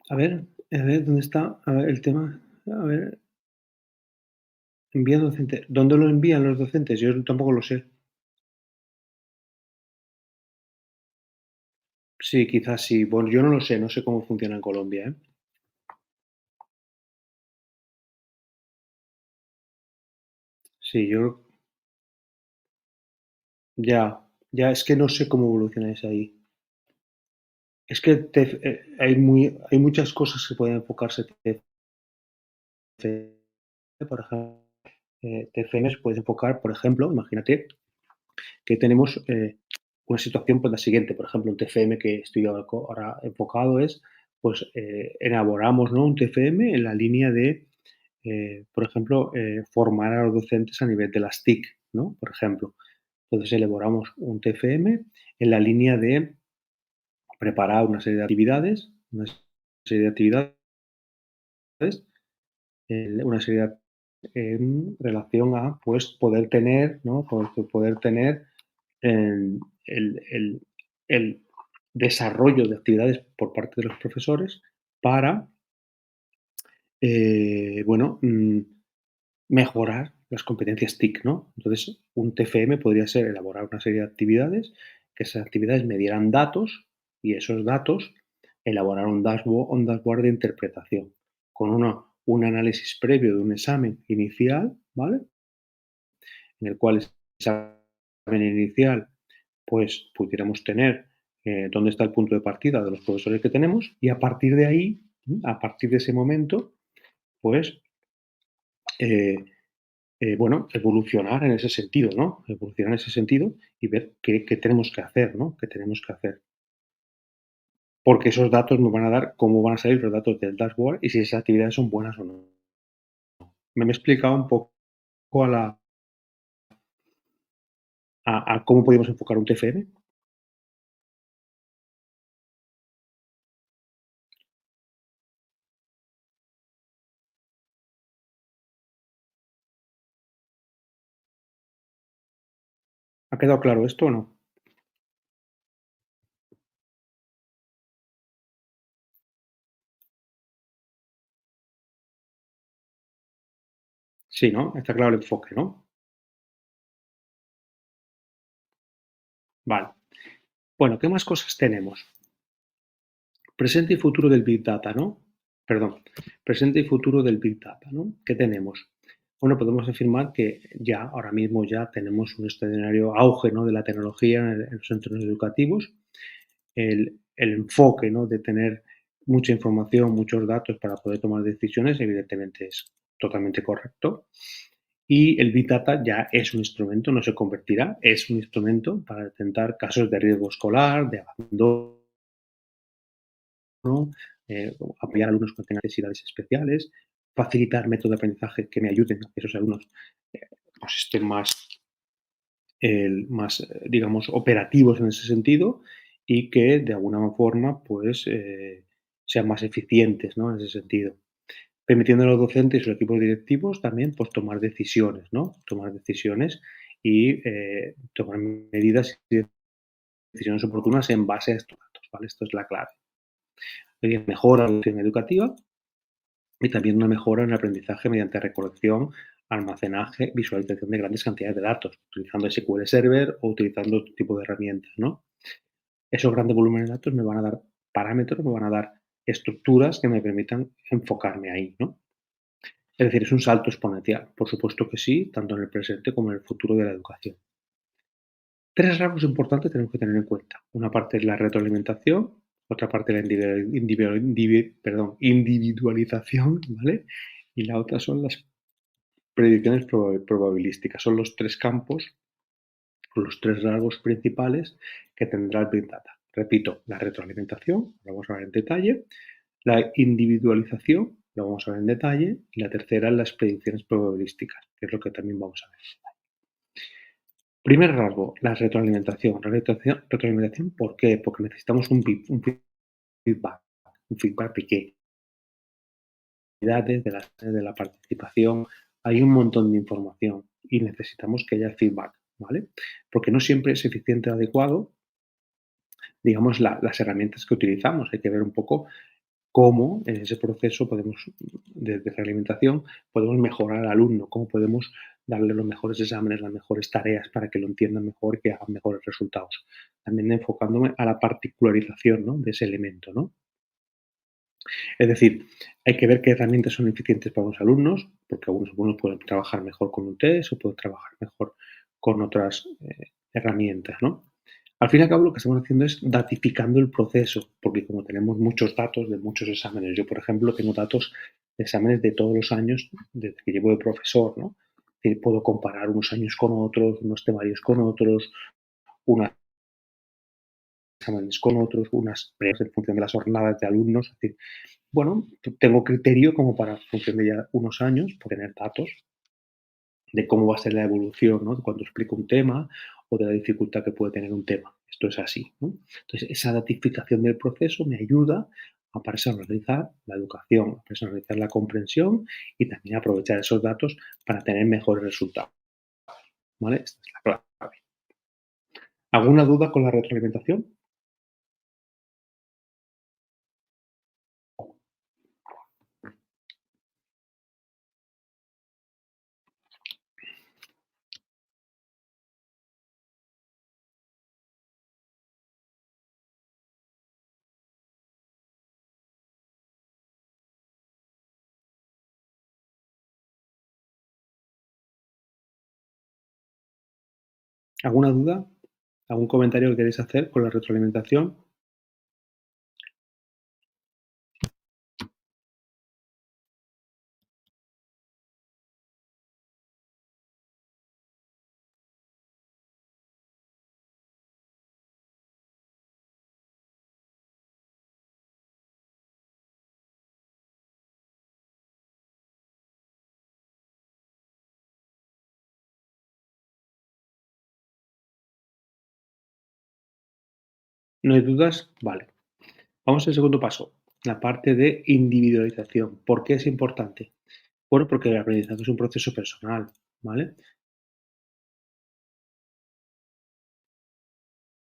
A ver, ¿dónde está? A ver, el tema. A ver, envía docente. ¿Dónde lo envían los docentes? Yo tampoco lo sé. Sí, quizás sí. Bueno, yo no lo sé, no sé cómo funciona en Colombia, ¿eh? Sí, yo ya, ya, es que no sé cómo evolucionáis ahí. Es que hay muchas cosas que pueden enfocarse TFM, por ejemplo, TFM se puede enfocar, por ejemplo, imagínate que tenemos una situación, pues la siguiente, por ejemplo, un TFM que estoy ahora enfocado es, pues elaboramos, ¿no? Un TFM en la línea de, por ejemplo, formar a los docentes a nivel de las TIC, ¿no? Por ejemplo. Entonces elaboramos un TFM en la línea de preparar una serie de actividades una seriedad en relación a, pues, poder tener, ¿no? Poder tener el el desarrollo de actividades por parte de los profesores para, bueno, mejorar las competencias TIC, ¿no? Entonces, un TFM podría ser elaborar una serie de actividades, que esas actividades me dieran datos y esos datos elaborar un dashboard de interpretación con un análisis previo de un examen inicial, ¿vale? En el cual ese examen inicial, pues pudiéramos tener dónde está el punto de partida de los profesores que tenemos y a partir de ahí, a partir de ese momento, pues eh, bueno, evolucionar en ese sentido, ¿no? Evolucionar en ese sentido y ver qué tenemos que hacer, ¿no? ¿Qué tenemos que hacer? Porque esos datos nos van a dar cómo van a salir los datos del dashboard y si esas actividades son buenas o no. Me he explicado un poco a, a cómo podemos enfocar un TFM. ¿Ha quedado claro esto o no? Sí, ¿no? Está claro el enfoque, ¿no? Vale. Bueno, ¿qué más cosas tenemos? Presente y futuro del Big Data, ¿no? Perdón, presente y futuro del Big Data, ¿no? ¿Qué tenemos? Bueno, podemos afirmar que ya, ahora mismo ya tenemos un extraordinario auge, ¿no? De la tecnología en los entornos educativos. El enfoque, ¿no? De tener mucha información, muchos datos para poder tomar decisiones, evidentemente es totalmente correcto. Y el Big Data ya es un instrumento, no se convertirá, es un instrumento para detectar casos de riesgo escolar, de abandono, apoyar a alumnos con tengan necesidades especiales, facilitar métodos de aprendizaje que me ayuden a que esos alumnos pues estén más, digamos, operativos en ese sentido y que de alguna forma pues sean más eficientes, ¿no? En ese sentido. Permitiendo a los docentes y sus equipos directivos también pues tomar decisiones, ¿no? Tomar decisiones y tomar medidas y decisiones oportunas en base a estos datos, ¿vale? Esto es la clave. Mejora la gestión educativa y también una mejora en el aprendizaje mediante recolección, almacenaje, visualización de grandes cantidades de datos, utilizando SQL Server o utilizando otro tipo de herramientas, ¿no? Esos grandes volúmenes de datos me van a dar parámetros, me van a dar estructuras que me permitan enfocarme ahí, ¿no? Es decir, es un salto exponencial, por supuesto que sí, tanto en el presente como en el futuro de la educación. Tres rasgos importantes tenemos que tener en cuenta. Una parte es la retroalimentación, otra parte la individualización, ¿vale? Y la otra son las predicciones probabilísticas. Son los tres campos, los tres rasgos principales que tendrá el Big Data. Repito, la retroalimentación, lo vamos a ver en detalle, la individualización, lo vamos a ver en detalle, y la tercera, las predicciones probabilísticas, que es lo que también vamos a ver. Primer rasgo, la retroalimentación. Retroalimentación, ¿por qué? Porque necesitamos un feedback, un feedback de qué, de la participación, hay un montón de información y necesitamos que haya feedback, ¿vale? Porque no siempre es eficiente o adecuado, digamos, las herramientas que utilizamos. Hay que ver un poco cómo en ese proceso podemos, de realimentación, podemos mejorar al alumno, cómo podemos darle los mejores exámenes, las mejores tareas para que lo entiendan mejor y que hagan mejores resultados. También enfocándome a la particularización, ¿no? De ese elemento, ¿no? Es decir, hay que ver qué herramientas son eficientes para los alumnos, porque algunos alumnos pueden trabajar mejor con un test o pueden trabajar mejor con otras herramientas, ¿no? Al fin y al cabo, lo que estamos haciendo es datificando el proceso, porque como tenemos muchos datos de muchos exámenes, yo, por ejemplo, tengo datos de exámenes de todos los años desde que llevo de profesor, ¿no? Y puedo comparar unos años con otros, unos temarios con otros, unos exámenes con otros, unas pruebas en función de las jornadas de alumnos. Es decir, bueno, tengo criterio como para, en función de ya unos años, por tener datos de cómo va a ser la evolución, ¿no? De cuando explico un tema o de la dificultad que puede tener un tema. Esto es así, ¿no? Entonces, esa datificación del proceso me ayuda a personalizar la educación, a personalizar la comprensión y también aprovechar esos datos para tener mejores resultados, ¿vale? Esta es la clave. ¿Alguna duda con la retroalimentación? ¿Alguna duda? ¿Algún comentario que queréis hacer con la retroalimentación? ¿No hay dudas? Vale. Vamos al segundo paso, la parte de individualización. ¿Por qué es importante? Bueno, porque el aprendizaje es un proceso personal, ¿vale?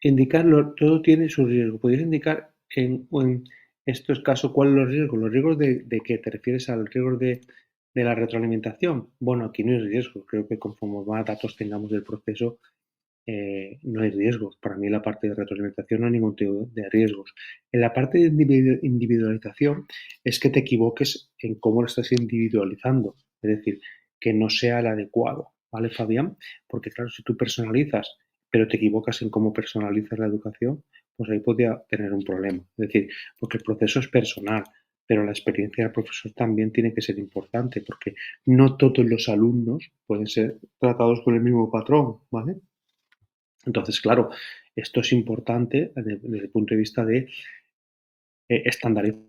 Indicarlo, todo tiene su riesgo. ¿Podrías indicar en estos casos cuáles son los riesgos? ¿Los riesgos de qué? ¿Te refieres a los riesgos de la retroalimentación? Bueno, aquí no hay riesgo. Creo que conforme más datos tengamos del proceso, no hay riesgos. Para mí, en la parte de retroalimentación no hay ningún tipo de riesgos. En la parte de individualización es que te equivoques en cómo lo estás individualizando. Es decir, que no sea el adecuado. ¿Vale, Fabián? Porque claro, si tú personalizas, pero te equivocas en cómo personalizas la educación, pues ahí podría tener un problema. Es decir, porque el proceso es personal, pero la experiencia del profesor también tiene que ser importante, porque no todos los alumnos pueden ser tratados con el mismo patrón, ¿vale? Entonces, claro, esto es importante desde el punto de vista de estandarizar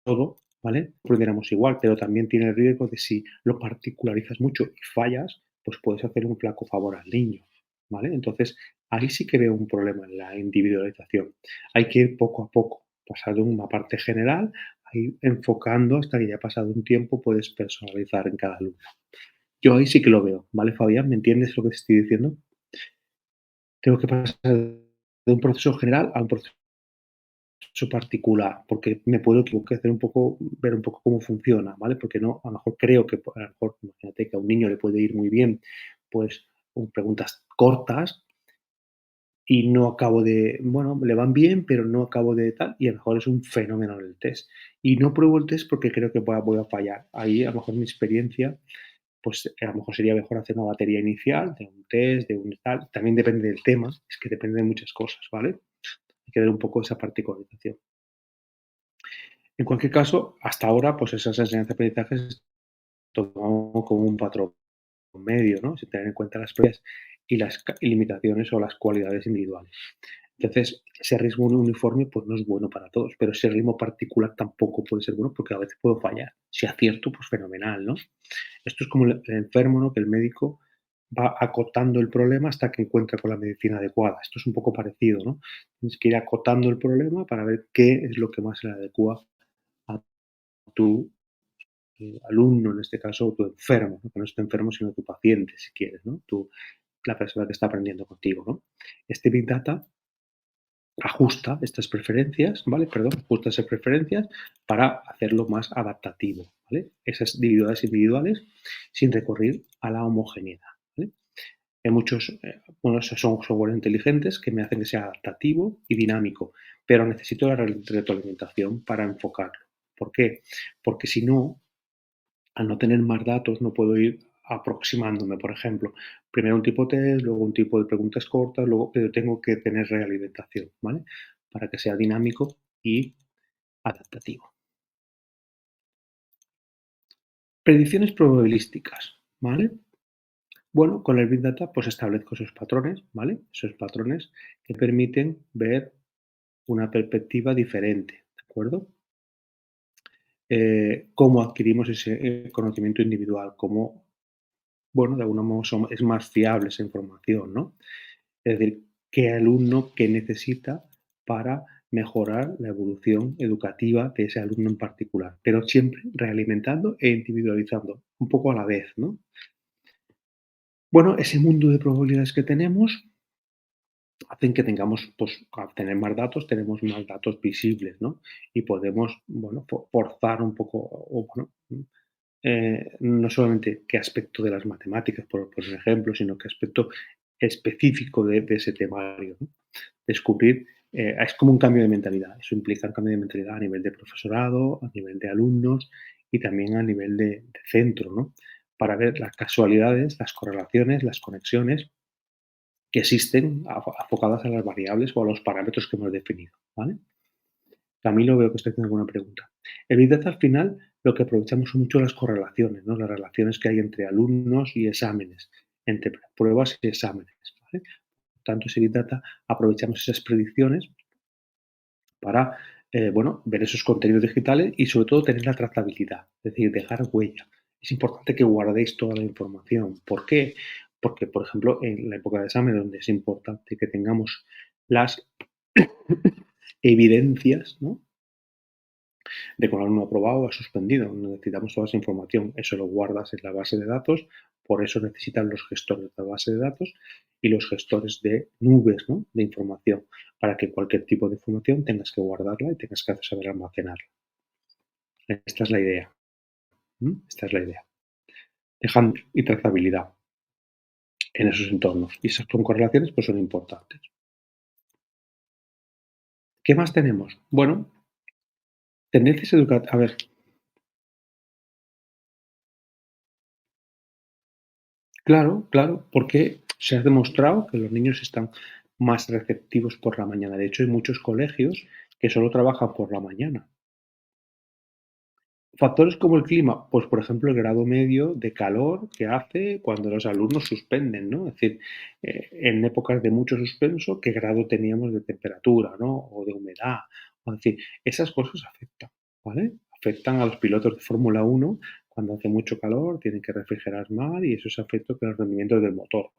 todo, ¿vale? Aprendiéramos igual, pero también tiene el riesgo de si lo particularizas mucho y fallas, pues puedes hacer un flaco favor al niño, ¿vale? Entonces, ahí sí que veo un problema en la individualización. Hay que ir poco a poco, pasar de una parte general a ir enfocando hasta que ya pasado un tiempo puedes personalizar en cada alumno. Yo ahí sí que lo veo, ¿vale, Fabián? ¿Me entiendes lo que te estoy diciendo? Tengo que pasar de un proceso general a un proceso particular, porque me puedo equivocar, hacer un poco, ver un poco cómo funciona, ¿vale? Porque no, a lo mejor creo que, a lo mejor, imagínate que a un niño le puede ir muy bien, pues, con preguntas cortas y no acabo de, bueno, le van bien, pero no acabo de tal, y a lo mejor es un fenómeno en el test. Y no pruebo el test porque creo que voy a fallar. Ahí, a lo mejor, mi experiencia, pues, a lo mejor sería mejor hacer una batería inicial de un test, de un tal. También depende del tema, es que depende de muchas cosas, ¿vale? Hay que ver un poco esa particularización. En cualquier caso, hasta ahora, pues esas enseñanzas-aprendizajes tomamos como un patrón medio, ¿no? Sin tener en cuenta las propias y las limitaciones o las cualidades individuales. Entonces, ese ritmo uniforme pues no es bueno para todos, pero ese ritmo particular tampoco puede ser bueno porque a veces puedo fallar. Si acierto, pues fenomenal, ¿no? Esto es como el enfermo, ¿no? Que el médico va acotando el problema hasta que encuentra con la medicina adecuada. Esto es un poco parecido, ¿no? Tienes que ir acotando el problema para ver qué es lo que más se le adecua a tu alumno, en este caso, tu enfermo, ¿no? Que no es tu enfermo, sino tu paciente, si quieres, ¿no? La persona que está aprendiendo contigo, ¿no? Este Big Data ajusta estas preferencias, ¿vale? Perdón, ajusta esas preferencias para hacerlo más adaptativo, ¿vale? Esas individuales sin recurrir a la homogeneidad, ¿vale? Hay muchos, bueno, esos son software inteligentes que me hacen que sea adaptativo y dinámico, pero necesito la retroalimentación para enfocarlo. ¿Por qué? Porque si no, al no tener más datos, no puedo ir aproximándome, por ejemplo, primero un tipo test, luego un tipo de preguntas cortas, luego, pero tengo que tener realimentación, ¿vale? Para que sea dinámico y adaptativo. Predicciones probabilísticas, ¿vale? Bueno, con el Big Data pues establezco esos patrones, ¿vale? Esos patrones que permiten ver una perspectiva diferente, ¿de acuerdo? Cómo adquirimos ese conocimiento individual, cómo, bueno, de alguna modo es más fiable esa información, ¿no? Es decir, qué alumno, qué necesita para mejorar la evolución educativa de ese alumno en particular, pero siempre realimentando e individualizando, un poco a la vez, ¿no? Bueno, ese mundo de probabilidades que tenemos hacen que tengamos, pues, al tener más datos, tenemos más datos visibles, ¿no? Y podemos, bueno, forzar un poco, o bueno, no solamente qué aspecto de las matemáticas, por ejemplo, sino qué aspecto específico de ese temario, ¿no? Descubrir, es como un cambio de mentalidad. Eso implica un cambio de mentalidad a nivel de profesorado, a nivel de alumnos y también a nivel de centro, ¿no? Para ver las casualidades, las correlaciones, las conexiones que existen afocadas a las variables o a los parámetros que hemos definido, ¿vale? Camilo, veo que usted tiene alguna pregunta. El Big Data al final lo que aprovechamos son mucho las correlaciones, ¿no? Las relaciones que hay entre alumnos y exámenes, entre pruebas y exámenes, ¿vale? Por tanto, ese Big Data aprovechamos esas predicciones para, bueno, ver esos contenidos digitales y sobre todo tener la trazabilidad, es decir, dejar huella. Es importante que guardéis toda la información. ¿Por qué? Porque, por ejemplo, en la época de examen, donde es importante que tengamos las evidencias, ¿no? De que un alumno aprobado o ha suspendido. Necesitamos toda esa información. Eso lo guardas en la base de datos. Por eso necesitan los gestores de la base de datos y los gestores de nubes, ¿no? De información, para que cualquier tipo de información tengas que guardarla y tengas que saber almacenarla. Esta es la idea. Esta es la idea. Dejando y trazabilidad en esos entornos. Y esas correlaciones pues, son importantes. ¿Qué más tenemos? Bueno, tendencias educativas. A ver, claro, claro, porque se ha demostrado que los niños están más receptivos por la mañana. De hecho, hay muchos colegios que solo trabajan por la mañana. Factores como el clima, pues por ejemplo el grado medio de calor que hace cuando los alumnos suspenden, ¿no? Es decir, en épocas de mucho suspenso, ¿qué grado teníamos de temperatura, ¿no? O de humedad. Es decir, esas cosas afectan, ¿vale? Afectan a los pilotos de Fórmula 1 cuando hace mucho calor, tienen que refrigerar más y eso es afecta con los rendimientos del motor.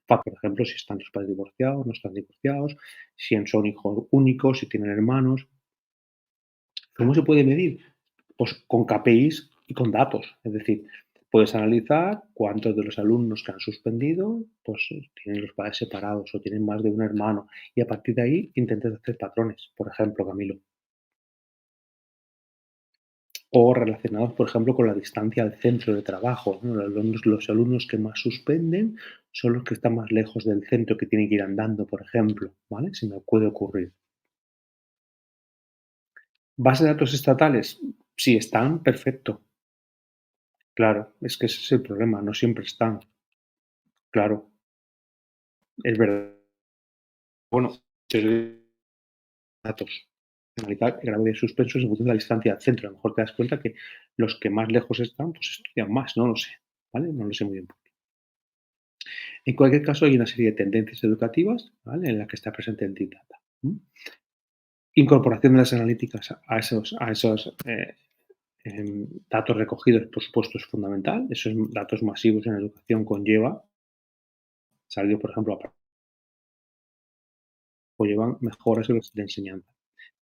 Por ejemplo, si están los padres divorciados, no están divorciados, si son hijos únicos, si tienen hermanos. ¿Cómo se puede medir? Pues con KPIs y con datos. Es decir, puedes analizar cuántos de los alumnos que han suspendido pues tienen los padres separados o tienen más de un hermano y a partir de ahí intentas hacer patrones, por ejemplo, Camilo. O relacionados, por ejemplo, con la distancia al centro de trabajo, ¿no? Los alumnos que más suspenden son los que están más lejos del centro, que tienen que ir andando, por ejemplo, ¿vale? Se me puede ocurrir. ¿Base de datos estatales? Si están, perfecto. Claro, es que ese es el problema, no siempre están. Claro, es verdad. Bueno, te doy datos. Analizar el grado de suspenso en función de la distancia al centro. A lo mejor te das cuenta que los que más lejos están, pues estudian más, no lo sé, ¿vale? No lo sé muy bien. En cualquier caso, hay una serie de tendencias educativas, ¿vale? En la que está presente el Big Data. Incorporación de las analíticas a esos datos recogidos, por supuesto, es fundamental. Esos datos masivos en educación conlleva, salió, por ejemplo, conllevan mejoras de enseñanza.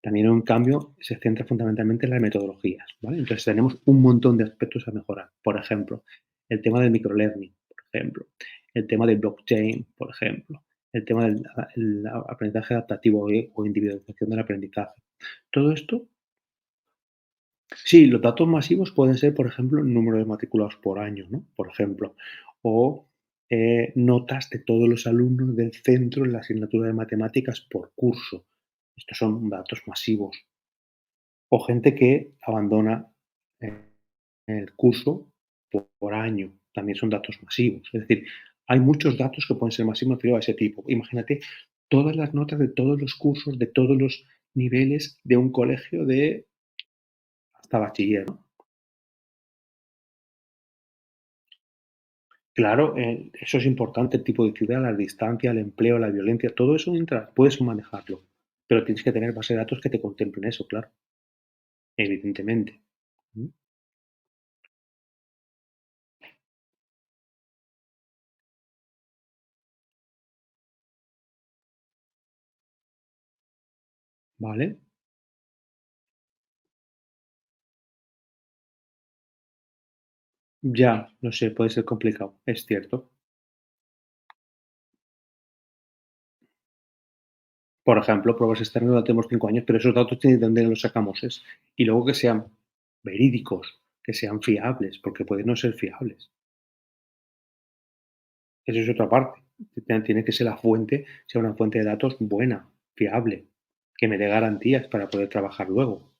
También un cambio se centra fundamentalmente en las metodologías, ¿vale? Entonces tenemos un montón de aspectos a mejorar. Por ejemplo, el tema del microlearning, por ejemplo, el tema del blockchain, por ejemplo, el tema del aprendizaje adaptativo o individualización del aprendizaje. Todo esto, sí, los datos masivos pueden ser, por ejemplo, el número de matriculados por año, ¿no? Por ejemplo, o notas de todos los alumnos del centro en la asignatura de matemáticas por curso. Estos son datos masivos. O gente que abandona, eh, el curso por año, también son datos masivos. Es decir, hay muchos datos que pueden ser masivos me refiero a ese tipo. Imagínate todas las notas de todos los cursos, de todos los niveles de un colegio de hasta bachiller, ¿no? Claro, eso es importante, el tipo de ciudad, la distancia, el empleo, la violencia, todo eso entra, puedes manejarlo, pero tienes que tener base de datos que te contemplen eso, claro, evidentemente. ¿Mm? ¿vale? Ya, no sé, puede ser complicado, es cierto. Por ejemplo, pruebas externas no tenemos 5 años, pero esos datos de dónde los sacamos es y luego que sean verídicos, que sean fiables, porque pueden no ser fiables. Eso es otra parte. Tiene que ser la fuente, sea una fuente de datos buena, fiable, que me dé garantías para poder trabajar luego.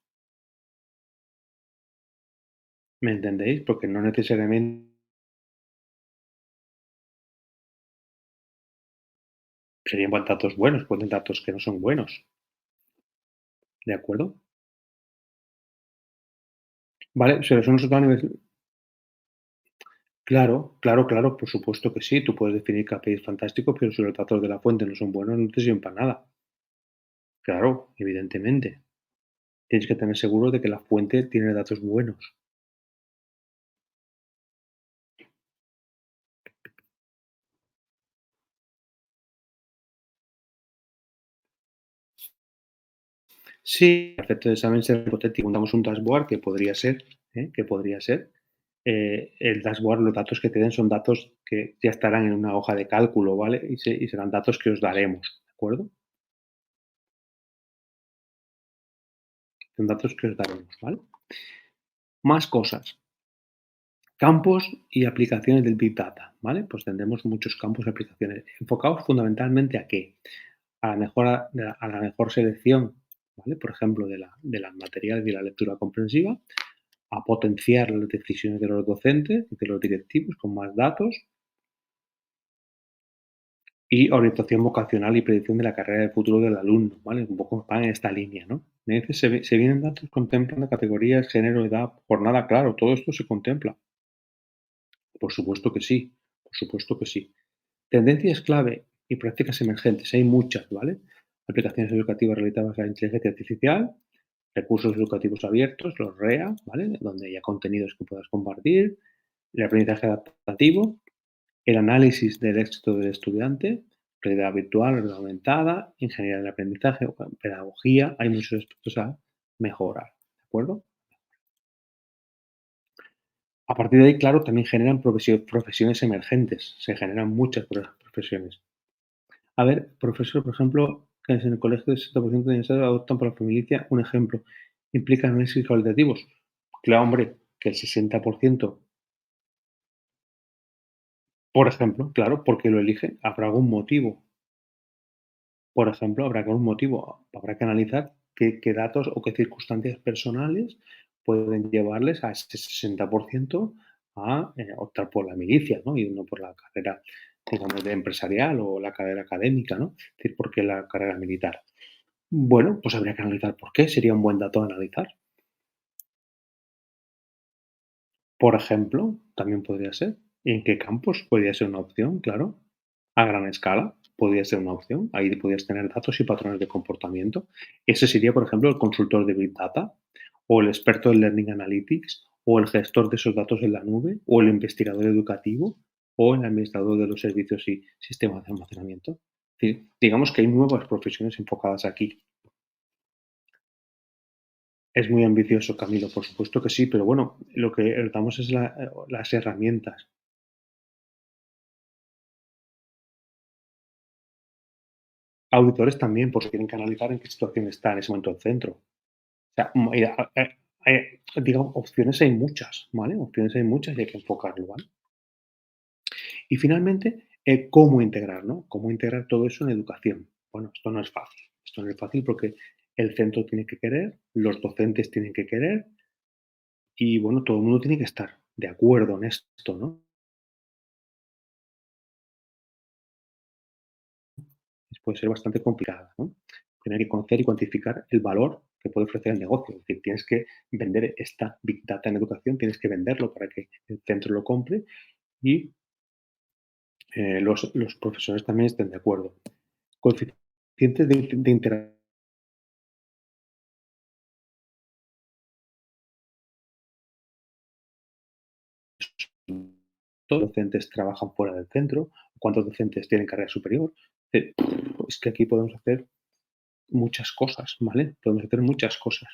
¿Me entendéis? Porque no necesariamente serían datos buenos, pueden datos que no son buenos, ¿de acuerdo? Vale, pero eso nosotros a nivel claro, claro, claro, por supuesto que sí. Tú puedes definir KPIs fantásticos, pero si los datos de la fuente no son buenos, no te sirven para nada. Claro, evidentemente. Tienes que tener seguro de que la fuente tiene datos buenos. Sí, el efecto de examen ser hipotético. Damos un dashboard que podría ser, que podría ser. El dashboard, los datos que te den son datos que ya estarán en una hoja de cálculo, ¿vale? Y serán datos que os daremos, ¿de acuerdo? Son datos que os daremos, ¿vale? Más cosas. Campos y aplicaciones del Big Data, ¿vale? Pues tendremos muchos campos y aplicaciones enfocados fundamentalmente a qué, a la mejora, a la mejor selección, ¿vale? Por ejemplo, de las materiales y la lectura comprensiva, a potenciar las decisiones de los docentes y de los directivos con más datos y orientación vocacional y predicción de la carrera de futuro del alumno, ¿vale? Un poco van en esta línea, ¿no? Me dice, se vienen datos contemplando categorías, género, edad, jornada, claro, todo esto se contempla. Por supuesto que sí, por supuesto que sí. Tendencias clave y prácticas emergentes, hay muchas, ¿vale? Aplicaciones educativas realizadas a la inteligencia artificial, recursos educativos abiertos, los REA, ¿vale? Donde haya contenidos que puedas compartir, el aprendizaje adaptativo, el análisis del éxito del estudiante, realidad virtual, realidad aumentada, ingeniería del aprendizaje, pedagogía, hay muchos aspectos a mejorar, ¿de acuerdo? A partir de ahí, claro, también generan profesiones emergentes, se generan muchas profesiones. A ver, profesor, por ejemplo, que en el colegio el 60% de ingresos adoptan por la familia, un ejemplo, implica análisis cualitativos. Claro, hombre, que el 60%, por ejemplo, claro, porque lo elige, habrá algún motivo. Por ejemplo, habrá algún motivo, habrá que analizar qué datos o qué circunstancias personales pueden llevarles a ese 60% a optar por la milicia, ¿no? Y no por la carrera, digamos, de empresarial o la carrera académica, ¿no? Es decir, ¿por qué la carrera militar? Bueno, pues habría que analizar por qué, sería un buen dato a analizar. Por ejemplo, también podría ser. ¿En qué campos? Podría ser una opción, claro. A gran escala, podría ser una opción. Ahí podrías tener datos y patrones de comportamiento. Ese sería, por ejemplo, el consultor de Big Data, o el experto en Learning Analytics, o el gestor de esos datos en la nube, o el investigador educativo, o el administrador de los servicios y sistemas de almacenamiento. Sí, digamos que hay nuevas profesiones enfocadas aquí. Es muy ambicioso, Camilo, por supuesto que sí, pero bueno, lo que damos es las herramientas. Auditores también, pues tienen que analizar en qué situación está en ese momento el centro. O sea, digamos, opciones hay muchas, ¿vale? Opciones hay muchas y hay que enfocarlo, ¿vale? Y finalmente, ¿cómo integrar, no? ¿Cómo integrar todo eso en educación? Bueno, esto no es fácil. Esto no es fácil porque el centro tiene que querer, los docentes tienen que querer y, bueno, todo el mundo tiene que estar de acuerdo en esto, ¿no? Puede ser bastante complicada, ¿no? Tener que conocer y cuantificar el valor que puede ofrecer el negocio. Es decir, tienes que vender esta Big Data en educación, tienes que venderlo para que el centro lo compre y los profesores también estén de acuerdo. Coeficientes de interacción. ¿Todos los docentes trabajan fuera del centro? ¿Cuántos docentes tienen carrera superior? Es que aquí podemos hacer muchas cosas, ¿vale? Podemos hacer muchas cosas.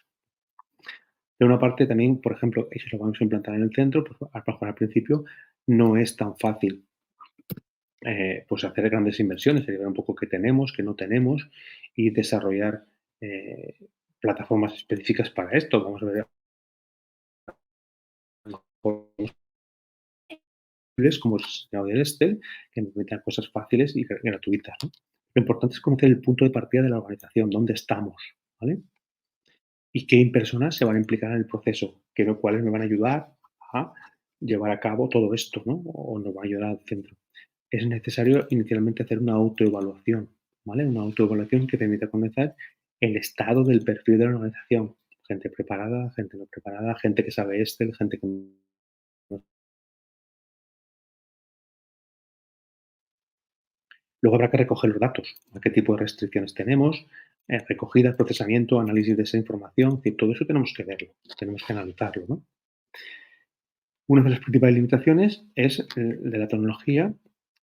De una parte también, por ejemplo, y si lo vamos a implantar en el centro, pues a lo mejor al principio no es tan fácil pues hacer grandes inversiones, hay que ver un poco qué tenemos, qué no tenemos y desarrollar eh, plataformas específicas para esto. Vamos a ver como el diseñador del Excel, que nos permitan cosas fáciles y gratuitas, ¿no? Lo importante es conocer el punto de partida de la organización, dónde estamos, ¿vale? Y qué personas se van a implicar en el proceso, qué lo cuales me van a ayudar a llevar a cabo todo esto, ¿no? O nos va a ayudar al centro. Es necesario inicialmente hacer una autoevaluación, ¿vale? Una autoevaluación que permita conocer el estado del perfil de la organización. Gente preparada, gente no preparada, gente que sabe Excel, gente que no. Luego habrá que recoger los datos, a qué tipo de restricciones tenemos, recogida, procesamiento, análisis de esa información, es decir, todo eso tenemos que verlo, tenemos que analizarlo, ¿no? Una de las principales limitaciones es de la tecnología,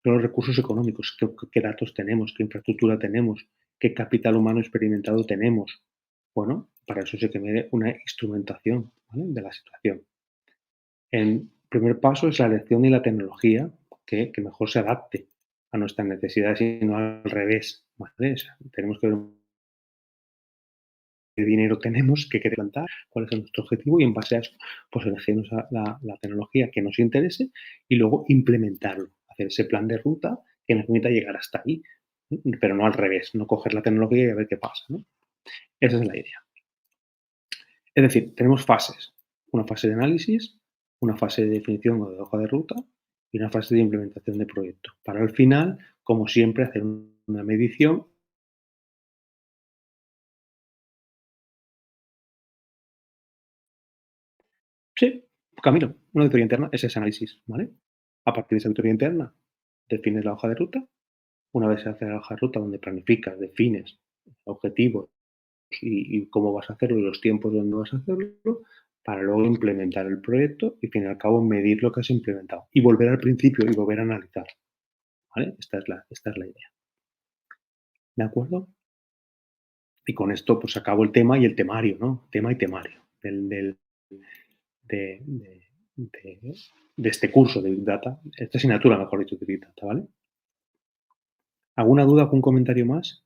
los recursos económicos, qué datos tenemos, qué infraestructura tenemos, qué capital humano experimentado tenemos. Bueno, para eso se tiene una instrumentación, ¿vale?, de la situación. El primer paso es la elección y la tecnología que mejor se adapte a nuestras necesidades y no al revés, ¿vale? O sea, tenemos que ver qué dinero tenemos, qué queremos plantar, cuál es nuestro objetivo y en base a eso, pues elegimos la tecnología que nos interese y luego implementarlo, hacer ese plan de ruta que nos permita llegar hasta ahí, pero no al revés, no coger la tecnología y a ver qué pasa, ¿no? Esa es la idea. Es decir, tenemos fases, una fase de análisis, una fase de definición o de hoja de ruta y una fase de implementación de proyecto. Para al final, como siempre, hacer una medición. Sí, camino. Una auditoría interna es ese análisis, ¿vale? A partir de esa auditoría interna, defines la hoja de ruta. Una vez se hace la hoja de ruta donde planificas, defines objetivos y cómo vas a hacerlo y los tiempos donde vas a hacerlo, para luego implementar el proyecto y, al fin y al cabo, medir lo que has implementado. Y volver al principio y volver a analizar, ¿vale? Esta es la idea. ¿De acuerdo? Y con esto, pues acabo el tema y el temario, ¿no? Tema y temario de, de, de- de este curso de Big Data, esta asignatura, mejor dicho, de Big Data, ¿vale? ¿Alguna duda, algún comentario más?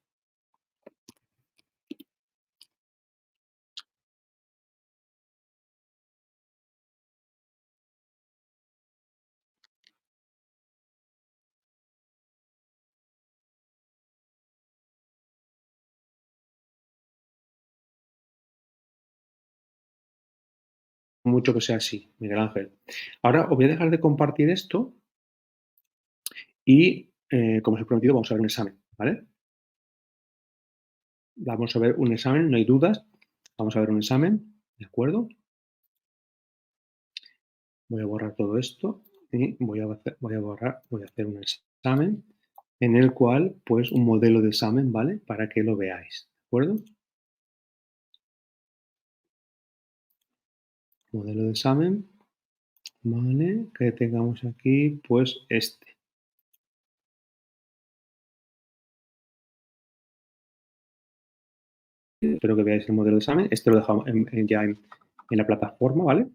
Mucho que sea así, Miguel Ángel. Ahora os voy a dejar de compartir esto y, como os he prometido, vamos a ver un examen, ¿vale? Vamos a ver un examen, no hay dudas. Vamos a ver un examen, ¿de acuerdo? Voy a borrar todo esto y voy a hacer un examen en el cual, pues, un modelo de examen, ¿vale? Para que lo veáis, ¿de acuerdo? Modelo de examen, ¿vale? Que tengamos aquí, pues, este. Espero que veáis el modelo de examen. Este lo dejamos ya en la plataforma, ¿vale?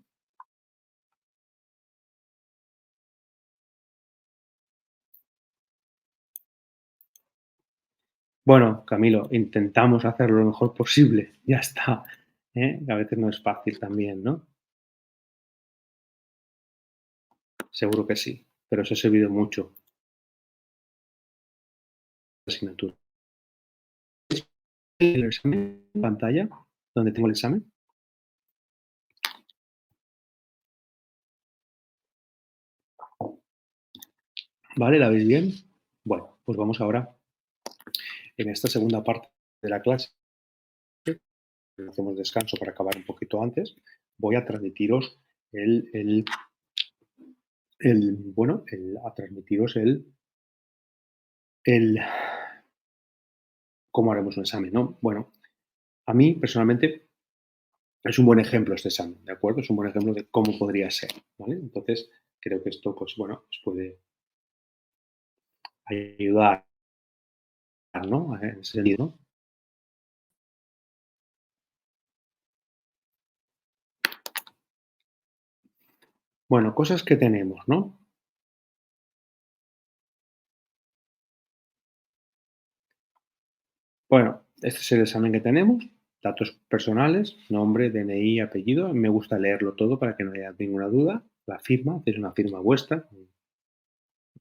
Bueno, Camilo, intentamos hacerlo lo mejor posible. Ya está, ¿eh? A veces no es fácil también, ¿no? Seguro que sí, pero os he servido mucho la asignatura. El examen en pantalla, donde tengo el examen, ¿vale? ¿La veis bien? Bueno, pues vamos ahora en esta segunda parte de la clase, hacemos descanso para acabar un poquito antes, voy a transmitiros el el a transmitiros el cómo haremos un examen, ¿no? Bueno, a mí personalmente es un buen ejemplo este examen, ¿de acuerdo? Es un buen ejemplo de cómo podría ser, ¿vale? Entonces, creo que esto, pues bueno, os puede ayudar, ¿no? En ese sentido, ¿no? Bueno, cosas que tenemos, ¿no? Bueno, este es el examen que tenemos, datos personales, nombre, DNI, apellido. Me gusta leerlo todo para que no haya ninguna duda. La firma, que es una firma vuestra,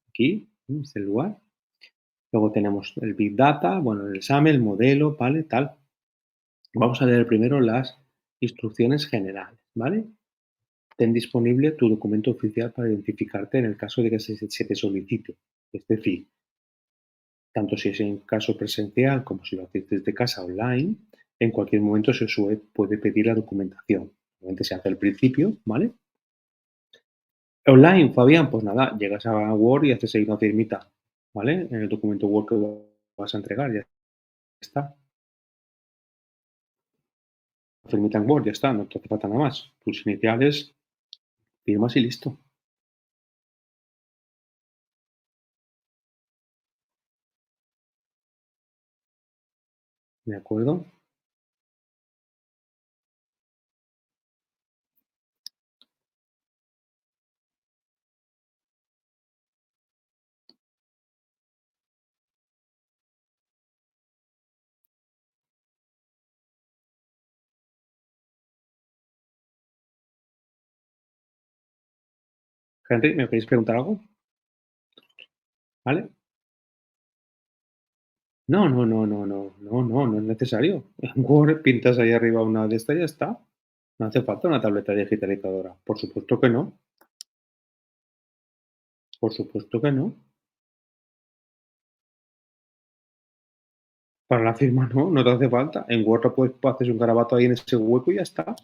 aquí, en este lugar. Luego tenemos el Big Data, bueno, el examen, el modelo, ¿vale? Tal. Vamos a leer primero las instrucciones generales, ¿vale? Ten disponible tu documento oficial para identificarte en el caso de que se te solicite. Es decir, tanto si es en caso presencial como si lo haces desde casa online, en cualquier momento puede pedir la documentación. Normalmente se hace al principio, ¿vale? Online, Fabián, pues nada, llegas a Word y haces ahí una firmita, ¿vale? En el documento Word que vas a entregar, ya está. Firmita en Word, ya está, no te hace falta nada más. Tus iniciales, firmas y listo. ¿De acuerdo? Henry, ¿me queréis preguntar algo? ¿Vale? No, no, no, no, no, no, no, no es necesario. En Word pintas ahí arriba una de estas y ya está. No hace falta una tableta digitalizadora. Por supuesto que no. Por supuesto que no. Para la firma no, no te hace falta. En Word haces un garabato ahí en ese hueco y ya está.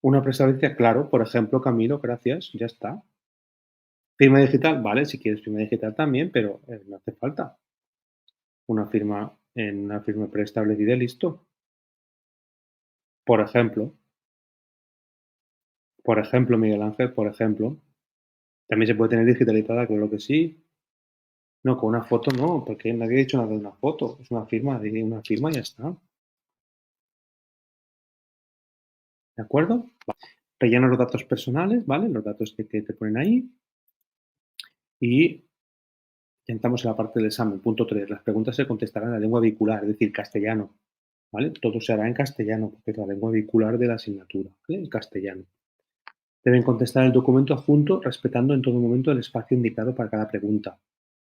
Una prestancia, claro, por ejemplo, Camilo, gracias, ya está. Firma digital, vale, si quieres firma digital también, pero no hace falta. Una firma preestablecida y listo. Por ejemplo, Miguel Ángel, por ejemplo, también se puede tener digitalizada, claro que sí. No, con una foto no, porque nadie ha dicho nada de una foto. Es una firma y ya está. ¿De acuerdo? Rellena los datos personales, ¿vale? Los datos que te ponen ahí. Y ya entramos en la parte del examen. Punto 3. Las preguntas se contestarán en la lengua vehicular, es decir, castellano. ¿Vale? Todo se hará en castellano, porque es la lengua vehicular de la asignatura, ¿vale? El castellano. Deben contestar el documento adjunto respetando en todo momento el espacio indicado para cada pregunta.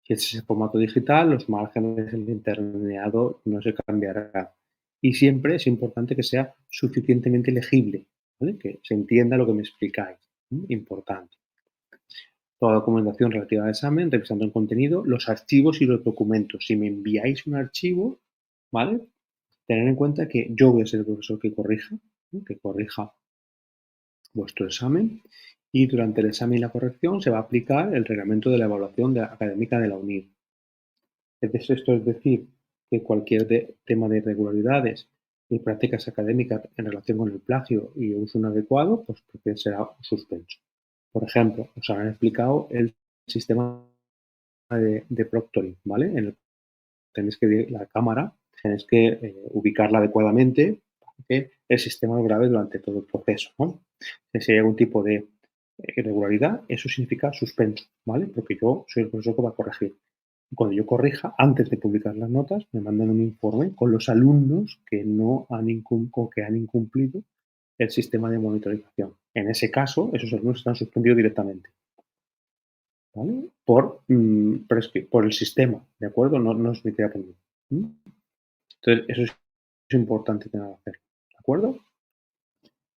Si es ese formato digital, los márgenes del interlineado no se cambiará. Y siempre es importante que sea suficientemente legible, ¿vale? Que se entienda lo que me explicáis. Importante. Toda documentación relativa al examen, revisando el contenido, los archivos y los documentos. Si me enviáis un archivo, ¿vale? Tener en cuenta que yo voy a ser el profesor que corrija, ¿no? Que corrija vuestro examen y durante el examen y la corrección se va a aplicar el reglamento de la evaluación académica de la UNIR. Esto es decir, que cualquier tema de irregularidades y prácticas académicas en relación con el plagio y uso inadecuado, pues será suspenso. Por ejemplo, os habrán explicado el sistema de proctoring, ¿vale? En el que tenéis que la cámara, tenéis que ubicarla adecuadamente para que el sistema lo grabe durante todo el proceso, ¿no? Si hay algún tipo de irregularidad, eso significa suspenso, ¿vale? Porque yo soy el profesor que va a corregir. Cuando yo corrija, antes de publicar las notas, me mandan un informe con los alumnos que no han, que han incumplido el sistema de monitorización. En ese caso, esos alumnos están suspendidos directamente, ¿vale? Por el sistema, ¿de acuerdo? No, no es mi idea por mí. Entonces, eso es importante tener que hacer, ¿de acuerdo?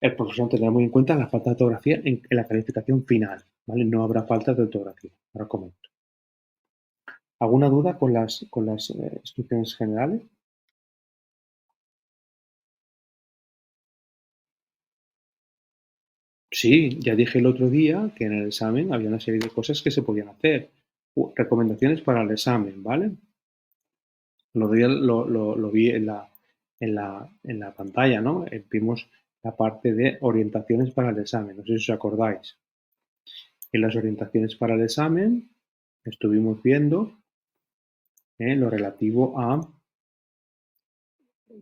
El profesor tendrá muy en cuenta la falta de ortografía en la calificación final, ¿vale? No habrá falta de ortografía, ahora comento. ¿Alguna duda con las instrucciones generales? Sí, ya dije el otro día que en el examen había una serie de cosas que se podían hacer. Recomendaciones para el examen, ¿vale? Lo vi en la pantalla, ¿no? Vimos la parte de orientaciones para el examen, no sé si os acordáis. En las orientaciones para el examen estuvimos viendo lo relativo a,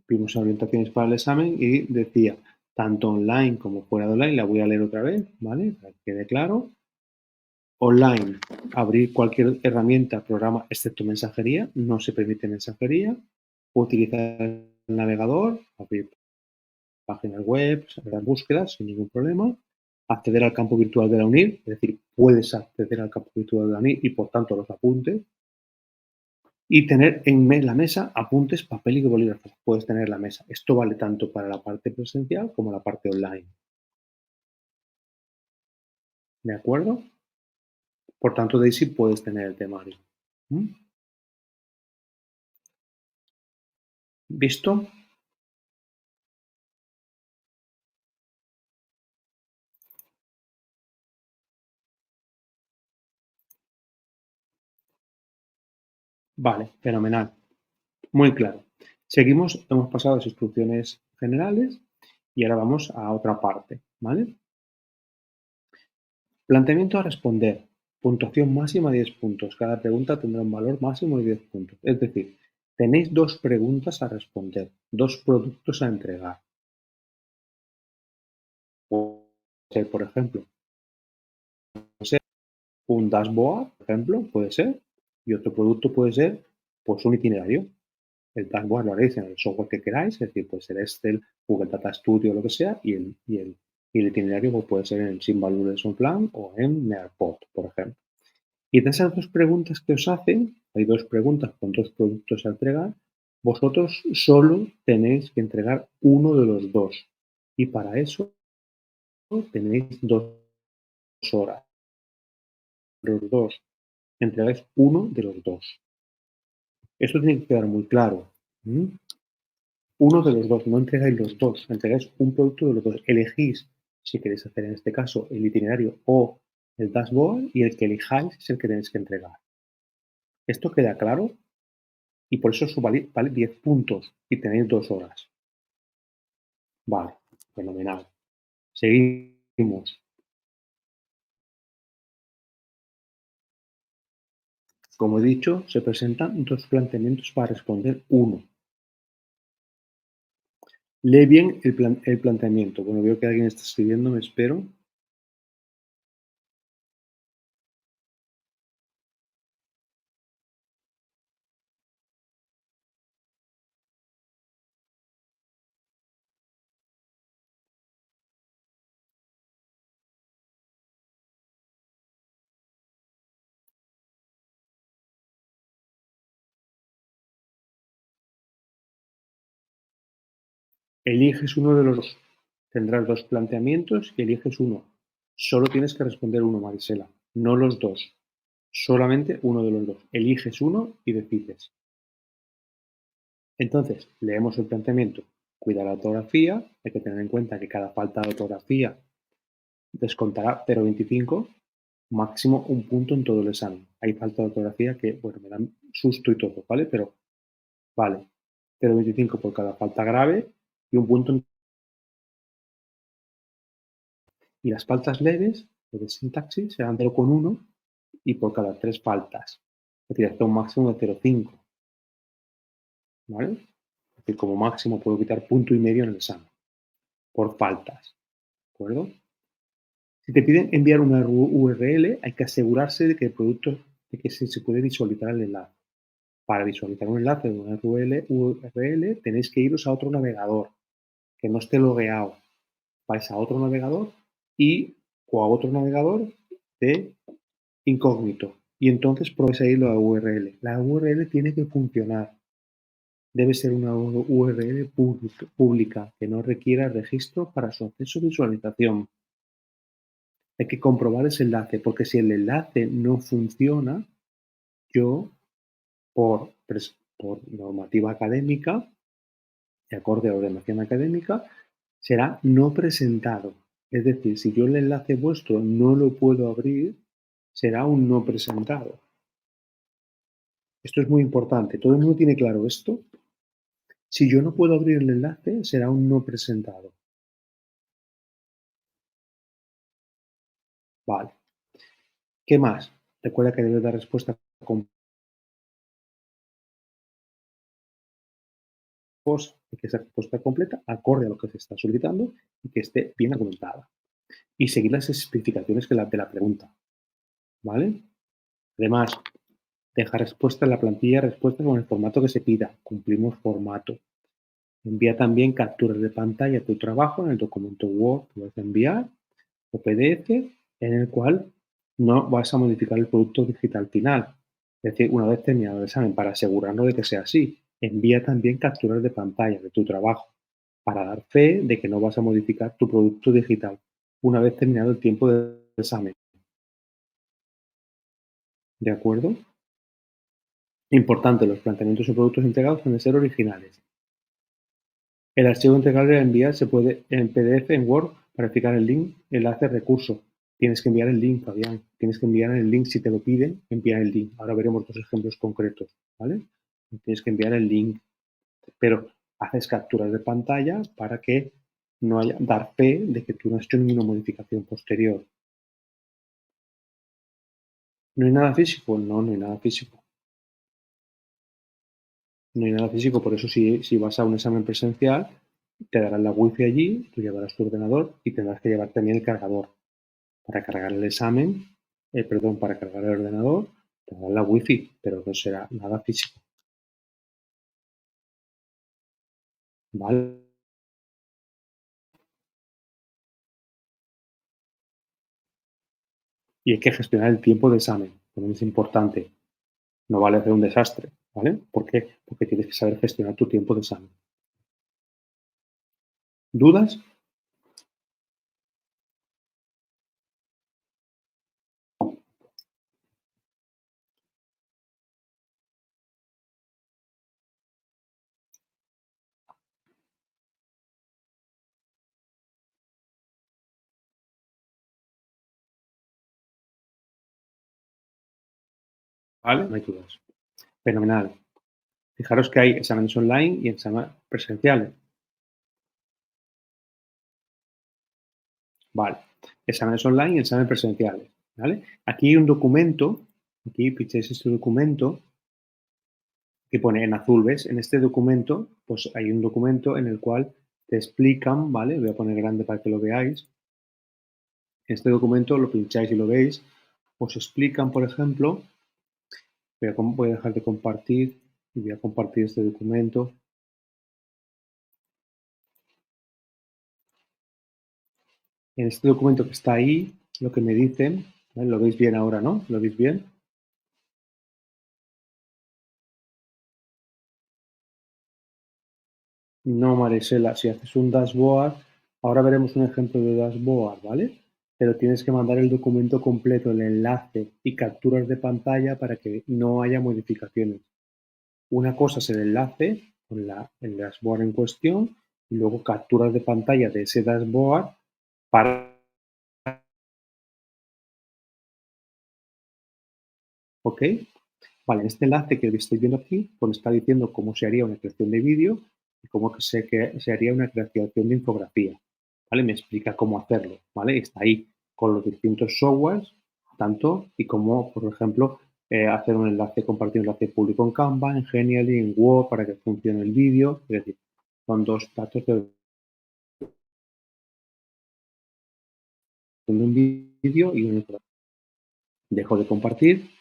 vimos orientaciones para el examen y decía tanto online como fuera de online. La voy a leer otra vez, ¿vale? Para que quede claro. Online, abrir cualquier herramienta, programa, excepto mensajería. No se permite mensajería. Utilizar el navegador, abrir páginas web, hacer búsquedas sin ningún problema. Acceder al campo virtual de la UNIR, es decir, puedes acceder al campo virtual de la UNIR y por tanto a los apuntes. Y tener en la mesa apuntes, papel y bolígrafos. Puedes tener la mesa. Esto vale tanto para la parte presencial como la parte online. ¿De acuerdo? Por tanto, de ahí sí puedes tener el temario. ¿Mm? ¿Visto? Vale, fenomenal. Muy claro. Seguimos, hemos pasado las instrucciones generales y ahora vamos a otra parte, ¿vale? Planteamiento a responder. Puntuación máxima 10 puntos. Cada pregunta tendrá un valor máximo de 10 puntos. Es decir, tenéis dos preguntas a responder, dos productos a entregar. Puede ser, por ejemplo, un dashboard, por ejemplo, puede ser, y otro producto puede ser, pues, un itinerario. El dashboard lo haréis en el software que queráis, es decir, puede ser Excel, Google Data Studio, lo que sea, y el itinerario pues, puede ser en Symbaloo Lesson Plan o en Nearpod, por ejemplo. Y de esas dos preguntas que os hacen, hay dos preguntas con dos productos a entregar, vosotros solo tenéis que entregar uno de los dos. Y para eso tenéis 2 horas. Los dos entregáis uno de los dos. Esto tiene que quedar muy claro. ¿Mm? Uno de los dos, no entregáis los dos, entregáis un producto de los dos. Elegís si queréis hacer en este caso el itinerario o el dashboard y el que elijáis es el que tenéis que entregar. ¿Esto queda claro? Y por eso vale 10 puntos y tenéis 2 horas. Vale, fenomenal. Seguimos. Como he dicho, se presentan dos planteamientos para responder uno. Lee bien el planteamiento. Bueno, veo que alguien está escribiendo, me espero. Eliges uno de los dos. Tendrás dos planteamientos y eliges uno. Solo tienes que responder uno, Marisela, no los dos. Solamente uno de los dos. Eliges uno y decides. Entonces, leemos el planteamiento. Cuida la ortografía. Hay que tener en cuenta que cada falta de ortografía descontará 0,25, máximo un punto en todo el examen. Hay falta de ortografía que, bueno, me dan susto y todo, ¿vale? Pero, vale, 0,25 por cada falta grave y un punto en. Y las faltas leves, o de sintaxis, serán 0,1 y por cada 3 faltas. Es decir, hasta un máximo de 0,5. ¿Vale? Es decir, como máximo puedo quitar punto y medio en el examen. Por faltas. ¿De acuerdo? Si te piden enviar una URL, hay que asegurarse de que el producto, de que se puede visualizar el enlace. Para visualizar un enlace de una URL tenéis que iros a otro navegador que no esté logueado. Vais a otro navegador y o a otro navegador de incógnito y entonces probáis ahí la URL. La URL tiene que funcionar. Debe ser una URL pública que no requiera registro para su acceso y visualización. Hay que comprobar ese enlace porque si el enlace no funciona, yo por normativa académica, de acorde a la ordenación académica, será no presentado. Es decir, si yo el enlace vuestro no lo puedo abrir, será un no presentado. Esto es muy importante. ¿Todo el mundo tiene claro esto? Si yo no puedo abrir el enlace, será un no presentado. Vale. ¿Qué más? Recuerda que debes dar respuesta con cosa y que esa respuesta completa acorde a lo que se está solicitando y que esté bien argumentada. Y seguir las especificaciones de la pregunta, ¿vale? Además, deja respuesta en la plantilla de respuesta con el formato que se pida. Cumplimos formato. Envía también capturas de pantalla de tu trabajo en el documento Word que vas a enviar o PDF en el cual no vas a modificar el producto digital final. Es decir, una vez terminado el examen, para asegurarnos de que sea así, envía también capturas de pantalla de tu trabajo para dar fe de que no vas a modificar tu producto digital una vez terminado el tiempo del examen. ¿De acuerdo? Importante, los planteamientos o productos entregados deben ser originales. El archivo entregable a enviar se puede en PDF, en Word, para fijar el link, enlace, recurso. Tienes que enviar el link, Fabián. Tienes que enviar el link si te lo piden, enviar el link. Ahora veremos dos ejemplos concretos, ¿vale? Tienes que enviar el link, pero haces capturas de pantalla para que no haya, dar fe de que tú no has hecho ninguna modificación posterior. ¿No hay nada físico? No, no hay nada físico. No hay nada físico, por eso si vas a un examen presencial, te darán la wifi allí, tú llevarás tu ordenador y tendrás que llevar también el cargador para cargar el examen, perdón, para cargar el ordenador, te darán la wifi, pero no será nada físico, ¿vale? Y hay que gestionar el tiempo de examen, también es importante, no vale hacer un desastre, ¿vale? ¿Por qué? Porque tienes que saber gestionar tu tiempo de examen. ¿Dudas? ¿Vale? No hay dudas. Fenomenal. Fijaros que hay exámenes online y exámenes presenciales. Vale. Exámenes online y exámenes presenciales. ¿Vale? Aquí hay un documento, aquí pincháis este documento que pone en azul, ¿ves? En este documento, pues hay un documento en el cual te explican, ¿vale? Voy a poner grande para que lo veáis. En este documento lo pincháis y lo veis. Os explican, por ejemplo, voy a dejar de compartir y voy a compartir este documento. En este documento que está ahí, lo que me dicen, ¿vale? Lo veis bien ahora, ¿no? ¿Lo veis bien? No, Marisela, si haces un dashboard, ahora veremos un ejemplo de dashboard, ¿vale? Pero tienes que mandar el documento completo, el enlace y capturas de pantalla para que no haya modificaciones. Una cosa es el enlace con el dashboard en cuestión y luego capturas de pantalla de ese dashboard para, ¿ok? Vale, en este enlace que estáis viendo aquí, pues está diciendo cómo se haría una creación de vídeo y cómo se haría una creación de infografía, ¿vale? Me explica cómo hacerlo, ¿vale? Está ahí con los distintos softwares, tanto y como, por ejemplo, hacer un enlace, compartir un enlace público en Canva, en Genially, en Word para que funcione el vídeo. Es decir, son dos datos de un vídeo y una infografía. Dejo de compartir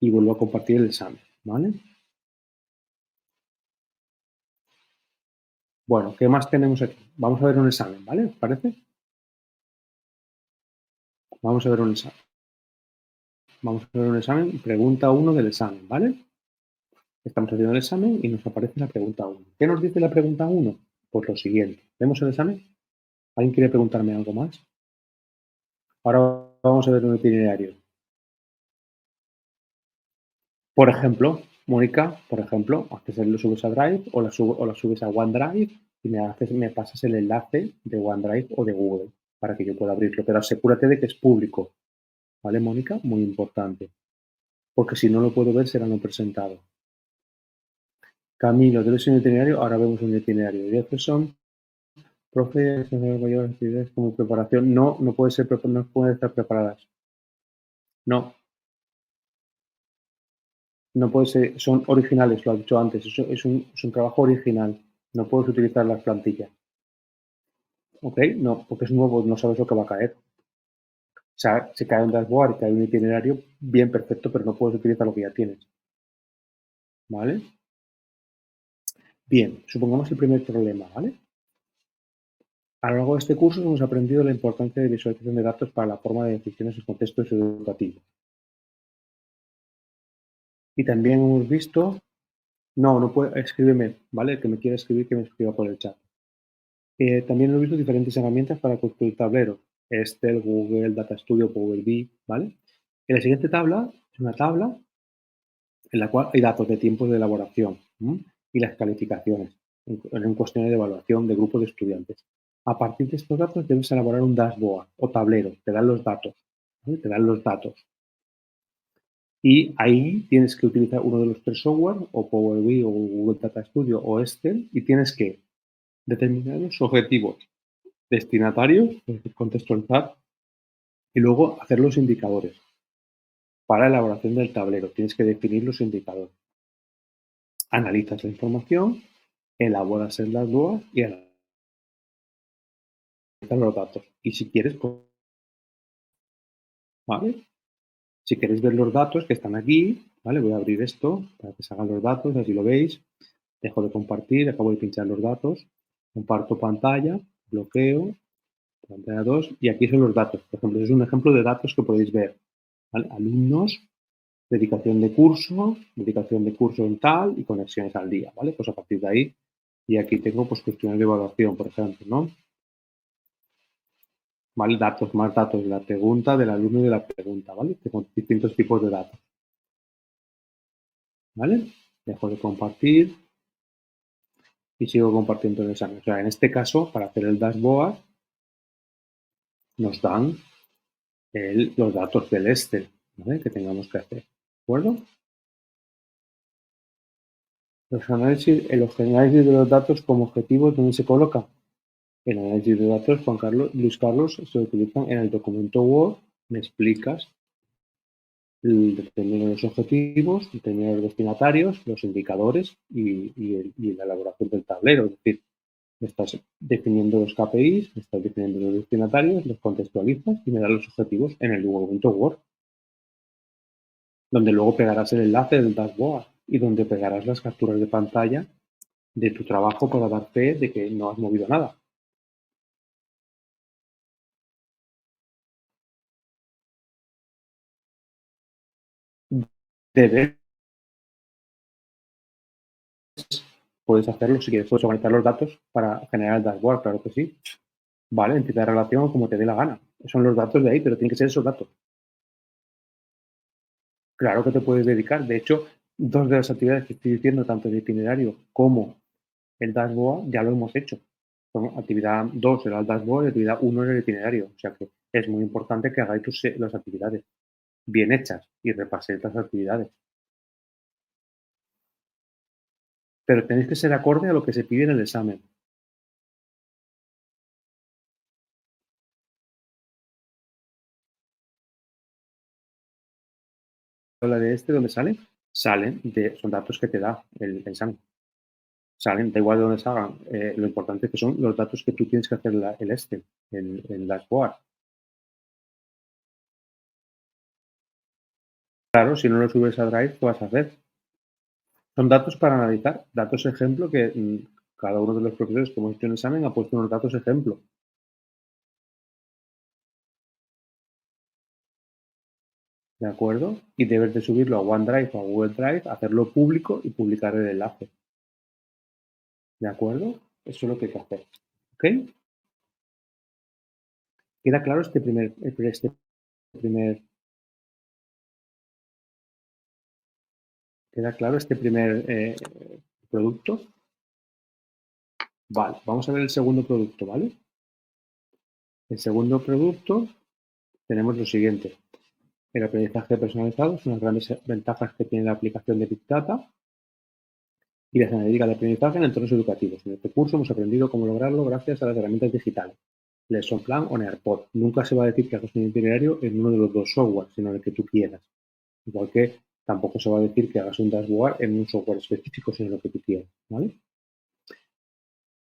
y vuelvo a compartir el examen, ¿vale? Bueno, ¿qué más tenemos aquí? Vamos a ver un examen, ¿vale? ¿Os parece? Vamos a ver un examen. Vamos a ver un examen, pregunta uno del examen, ¿vale? Estamos haciendo el examen y nos aparece la pregunta uno. ¿Qué nos dice la pregunta uno? Pues lo siguiente. ¿Vemos el examen? ¿Alguien quiere preguntarme algo más? Ahora vamos a ver un itinerario. Por ejemplo, Mónica, por ejemplo, lo subes a Drive o la subes a OneDrive y me pasas el enlace de OneDrive o de Google para que yo pueda abrirlo. Pero asegúrate de que es público, ¿vale, Mónica? Muy importante. Porque si no lo puedo ver será no presentado. Camilo, ¿debes un itinerario? Ahora vemos un itinerario. Jefferson, profe, mayor actividades como preparación. No, no puede ser, no pueden estar preparadas. No, No puede ser, son originales, lo has dicho antes, eso es un trabajo original. No puedes utilizar las plantillas. ¿Ok? No, porque es nuevo, no sabes lo que va a caer. O sea, si cae un dashboard y cae un itinerario, bien, perfecto, pero no puedes utilizar lo que ya tienes. ¿Vale? Bien, supongamos el primer problema, ¿vale? A lo largo de este curso hemos aprendido la importancia de visualización de datos para la toma de decisiones en contextos educativos. Y también hemos visto, no puede, escríbeme, ¿vale? El que me quiera escribir, que me escriba por el chat. También hemos visto diferentes herramientas para construir tableros, Excel, Google, Data Studio, Power BI, ¿vale? En la siguiente tabla es una tabla en la cual hay datos de tiempos de elaboración, ¿m? Y las calificaciones en un cuestionario de evaluación de grupos de estudiantes. A partir de estos datos debes elaborar un dashboard o tablero, te dan los datos, ¿vale? Te dan los datos. Y ahí tienes que utilizar uno de los tres software, o Power BI, o Google Data Studio, o Excel, y tienes que determinar los objetivos destinatarios, es decir, contextualizar, y luego hacer los indicadores. Para la elaboración del tablero tienes que definir los indicadores. Analizas la información, elaboras el dashboard y analizas los datos. Y si quieres, pues, ¿vale? Si queréis ver los datos que están aquí, ¿vale? Voy a abrir esto para que salgan los datos, así lo veis. Dejo de compartir, acabo de pinchar los datos, comparto pantalla, bloqueo, pantalla 2 y aquí son los datos. Por ejemplo, es un ejemplo de datos que podéis ver, ¿vale? Alumnos, dedicación de curso en tal y conexiones al día, ¿vale? Pues a partir de ahí, y aquí tengo pues cuestiones de evaluación, por ejemplo, ¿no? ¿Vale? Datos, más datos de la pregunta, del alumno y de la pregunta, ¿vale? Tengo distintos tipos de datos, ¿vale? Dejo de compartir y sigo compartiendo el examen. O sea, en este caso, para hacer el dashboard, nos dan los datos del Excel, ¿vale? Que tengamos que hacer, ¿de acuerdo? El análisis de los datos como objetivo, ¿dónde se coloca? El análisis de datos, Luis Carlos, se utilizan en el documento Word, me explicas, determinar los objetivos, determinar los destinatarios, los indicadores y la elaboración del tablero. Es decir, me estás definiendo los KPIs, me estás definiendo los destinatarios, los contextualizas y me das los objetivos en el documento Word, donde luego pegarás el enlace del dashboard y donde pegarás las capturas de pantalla de tu trabajo para dar fe de que no has movido nada. Debes, puedes hacerlo si quieres, puedes organizar los datos para generar el dashboard, claro que sí. Vale, entidad de relación como te dé la gana. Son los datos de ahí, pero tienen que ser esos datos. Claro que te puedes dedicar. De hecho, dos de las actividades que estoy diciendo, tanto el itinerario como el dashboard, ya lo hemos hecho. Son actividad 2 era el dashboard y actividad 1 era el itinerario. O sea que es muy importante que hagáis las actividades bien hechas y repaséis las actividades. Pero tenéis que ser acorde a lo que se pide en el examen. La de este, ¿dónde sale? Son datos que te da el examen. Salen, da igual de dónde salgan. Lo importante es que son los datos que tú tienes que hacer el Excel, el dashboard. Claro, si no lo subes a Drive, ¿qué vas a hacer? Son datos para analizar, datos ejemplo que cada uno de los profesores que hemos hecho en el examen ha puesto unos datos ejemplo, ¿de acuerdo? Y debes de subirlo a OneDrive o a Google Drive, hacerlo público y publicar el enlace, ¿de acuerdo? Eso es lo que hay que hacer, ¿ok? ¿Queda claro primer, queda claro este primer producto? Vale, vamos a ver el segundo producto, ¿vale? El segundo producto tenemos lo siguiente. El aprendizaje personalizado son las grandes ventajas que tiene la aplicación de Big Data y las analíticas de aprendizaje en entornos educativos. En este curso hemos aprendido cómo lograrlo gracias a las herramientas digitales, Lesson Plan o Nearpod. Nunca se va a decir que hagas un itinerario en uno de los dos software, sino en el que tú quieras. Igual que Tampoco se va a decir que hagas un dashboard en un software específico, sino lo que tú quieras, ¿vale?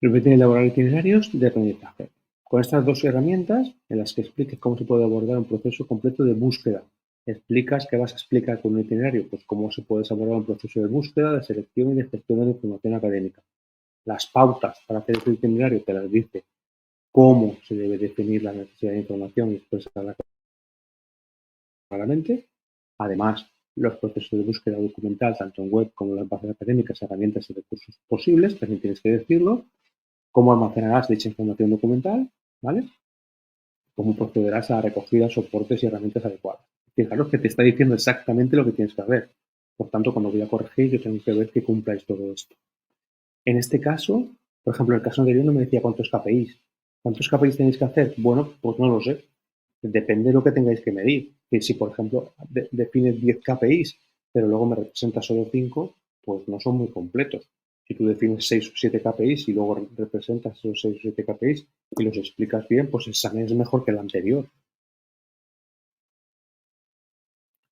Permite elaborar itinerarios de aprendizaje. Con estas dos herramientas, en las que expliques cómo se puede abordar un proceso completo de búsqueda. ¿Explicas qué vas a explicar con un itinerario? Pues cómo se puede abordar un proceso de búsqueda, de selección y de gestión de la información académica. Las pautas para hacer este itinerario te las dice cómo se debe definir la necesidad de información y expresarla claramente. Además, los procesos de búsqueda documental, tanto en web como en las bases académicas, herramientas y recursos posibles, también tienes que decirlo. Cómo almacenarás dicha información documental, ¿vale? Cómo procederás a la recogida, soportes y herramientas adecuadas. Fijaros que te está diciendo exactamente lo que tienes que hacer. Por tanto, cuando voy a corregir, yo tengo que ver que cumpláis todo esto. En este caso, por ejemplo, el caso anterior no me decía cuántos KPIs. ¿Cuántos KPIs tenéis que hacer? Bueno, pues no lo sé. Depende de lo que tengáis que medir. Que si, por ejemplo, defines 10 KPIs, pero luego me representas solo 5, pues no son muy completos. Si tú defines 6 o 7 KPIs y luego representas esos 6 o 7 KPIs y los explicas bien, pues el examen es mejor que el anterior.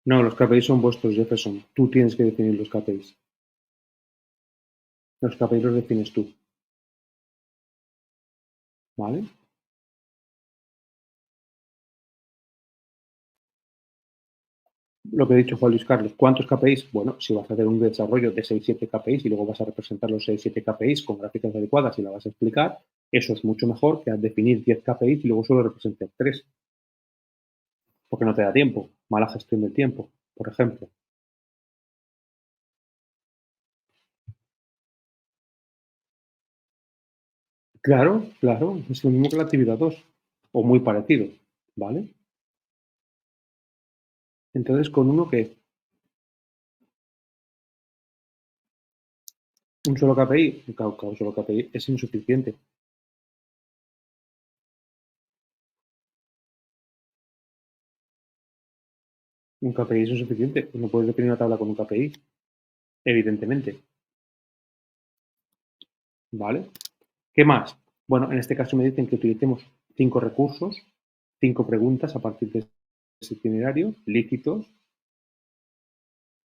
No, los KPIs son vuestros, Jefferson. Tú tienes que definir los KPIs. Los KPIs los defines tú, ¿vale? Lo que he dicho Juan Luis Carlos, ¿cuántos KPIs? Bueno, si vas a hacer un desarrollo de 6-7 KPIs y luego vas a representar los 6-7 KPIs con gráficas adecuadas y la vas a explicar, eso es mucho mejor que definir 10 KPIs y luego solo representar 3, porque no te da tiempo. Mala gestión del tiempo, por ejemplo. Claro, claro, es lo mismo que la actividad 2, o muy parecido, ¿vale? Entonces, con uno que un solo KPI, un solo KPI es insuficiente. Un KPI es insuficiente, pues no puedes definir una tabla con un KPI, evidentemente, ¿vale? ¿Qué más? Bueno, en este caso me dicen que utilicemos 5 recursos, 5 preguntas a partir de ese itinerario, lícitos.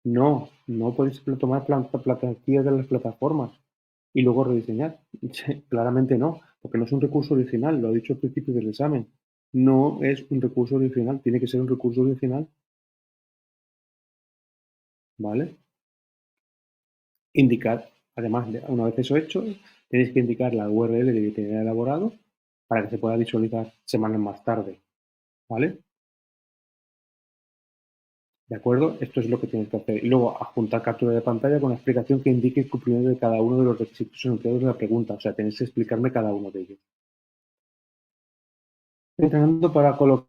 No, no podéis tomar plantillas de las plataformas y luego rediseñar. Claramente no, porque no es un recurso original, lo he dicho al principio del examen. No es un recurso original, tiene que ser un recurso original, ¿vale? Indicar, además, una vez eso hecho, tenéis que indicar la URL del itinerario elaborado para que se pueda visualizar semanas más tarde, ¿vale? ¿De acuerdo? Esto es lo que tienes que hacer. Y luego adjuntar captura de pantalla con la explicación que indique el cumplimiento de cada uno de los requisitos enunciados de la pregunta. O sea, tenéis que explicarme cada uno de ellos. Entrenando para colocar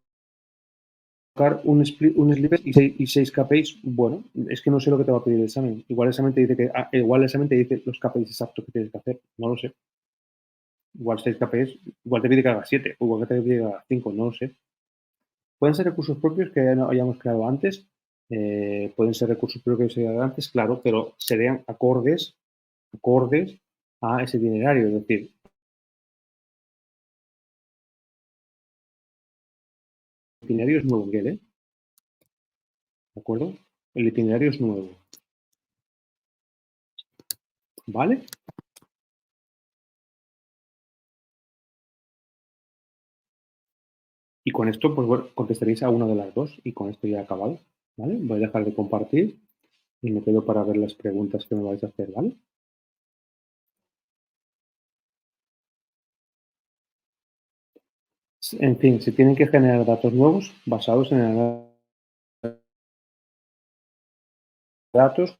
un sliver y 6 KPIs. Bueno, es que no sé lo que te va a pedir el examen. Igual el examen te dice igual el examen te dice los KPIs exactos que tienes que hacer. No lo sé. Igual 6 KPIs, igual te pide que hagas 7, o igual que te pide que hagas 5, no lo sé. Pueden ser recursos propios que no hayamos creado antes. Pueden ser recursos propios que se hayan antes, claro, pero serían acordes a ese itinerario. Es decir, el itinerario es nuevo, Miguel, ¿eh? ¿De acuerdo? El itinerario es nuevo, ¿vale? Y con esto, pues bueno, contestaréis a una de las dos y con esto ya he acabado, ¿vale? Voy a dejar de compartir y me quedo para ver las preguntas que me vais a hacer, ¿vale? En fin, se tienen que generar datos nuevos basados en el datos,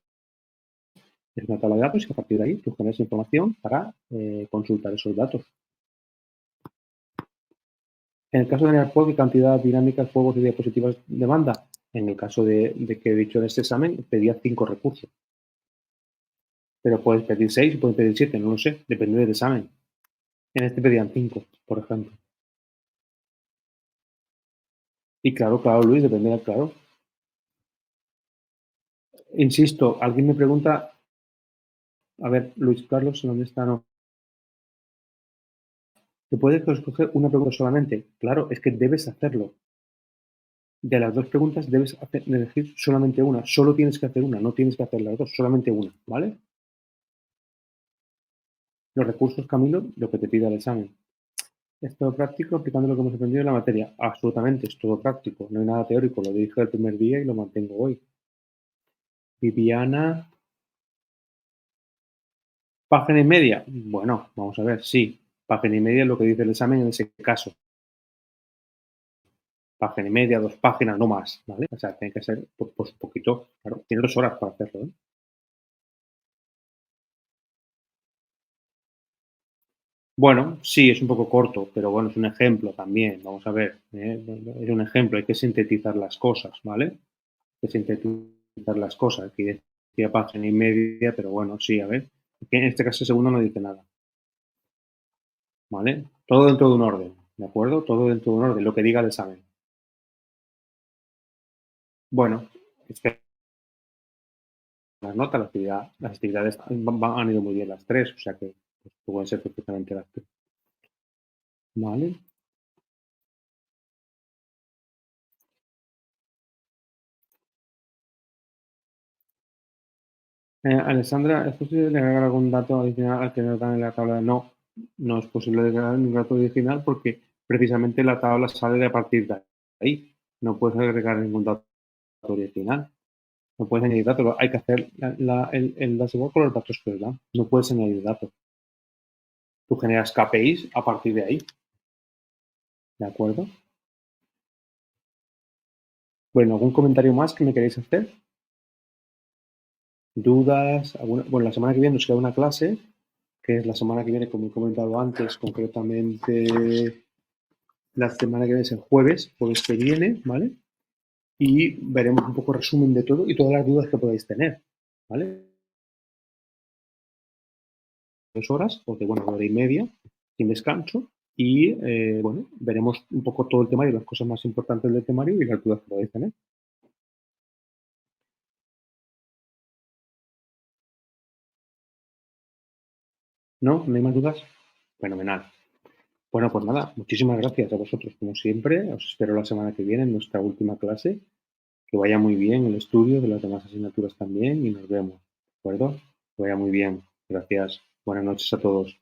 es una tabla de datos y a partir de ahí tú generas información para consultar esos datos. En el caso de generar juego, ¿qué cantidad dinámica, juegos y diapositivas demanda? En el caso de que he dicho en este examen, pedía 5 recursos. Pero puedes pedir 6, puedes pedir 7, no lo sé, depende del examen. En este pedían 5, por ejemplo. Y claro, Luis, depende, claro. Insisto, alguien me pregunta, a ver, Luis Carlos, ¿dónde está? No. ¿Te puedes escoger una pregunta solamente? Claro, es que debes hacerlo. De las 2 preguntas debes elegir solamente una. Solo tienes que hacer una, no tienes que hacer las 2, solamente una, ¿vale? Los recursos, Camilo, lo que te pide el examen. ¿Es todo práctico aplicando lo que hemos aprendido en la materia? Absolutamente, es todo práctico, no hay nada teórico, lo dije el primer día y lo mantengo hoy. Viviana, página y media. Bueno, vamos a ver, sí, página y media es lo que dice el examen en ese caso. Página y media, 2 páginas, no más, ¿vale? O sea, tiene que ser, pues, un poquito, claro, tiene 2 horas para hacerlo, ¿eh? Bueno, sí, es un poco corto, pero bueno, es un ejemplo también. Vamos a ver, es un ejemplo, hay que sintetizar las cosas, ¿vale? Hay que sintetizar las cosas. Aquí decía página y media, pero bueno, sí, a ver. Aquí en este caso el segundo no dice nada, ¿vale? Todo dentro de un orden, ¿de acuerdo? Todo dentro de un orden, lo que diga el examen. Bueno, es que las notas, las actividades han ido muy bien las tres, o sea que pues, pueden ser perfectamente las tres, ¿vale? Alexandra, ¿es posible agregar algún dato adicional al que nos dan en la tabla? No, no es posible agregar ningún dato adicional porque precisamente la tabla sale de a partir de ahí. No puedes agregar ningún dato adicional. No puedes añadir datos. Hay que hacer el dashboard con los datos que os dan. No puedes añadir datos. Tú generas KPIs a partir de ahí. ¿De acuerdo? Bueno, ¿algún comentario más que me queréis hacer? ¿Dudas? Bueno, la semana que viene nos queda una clase, que es la semana que viene, como he comentado antes, concretamente la semana que viene es el jueves que viene, ¿vale? Y veremos un poco resumen de todo y todas las dudas que podáis tener, ¿vale? 2 horas, porque bueno, 1 hora y media, sin descanso, y bueno, veremos un poco todo el temario, las cosas más importantes del temario y las dudas que podáis tener. ¿No? ¿No hay más dudas? Fenomenal. Bueno, pues nada, muchísimas gracias a vosotros como siempre. Os espero la semana que viene en nuestra última clase. Que vaya muy bien el estudio, de las demás asignaturas también y nos vemos. ¿De acuerdo? Que vaya muy bien. Gracias. Buenas noches a todos.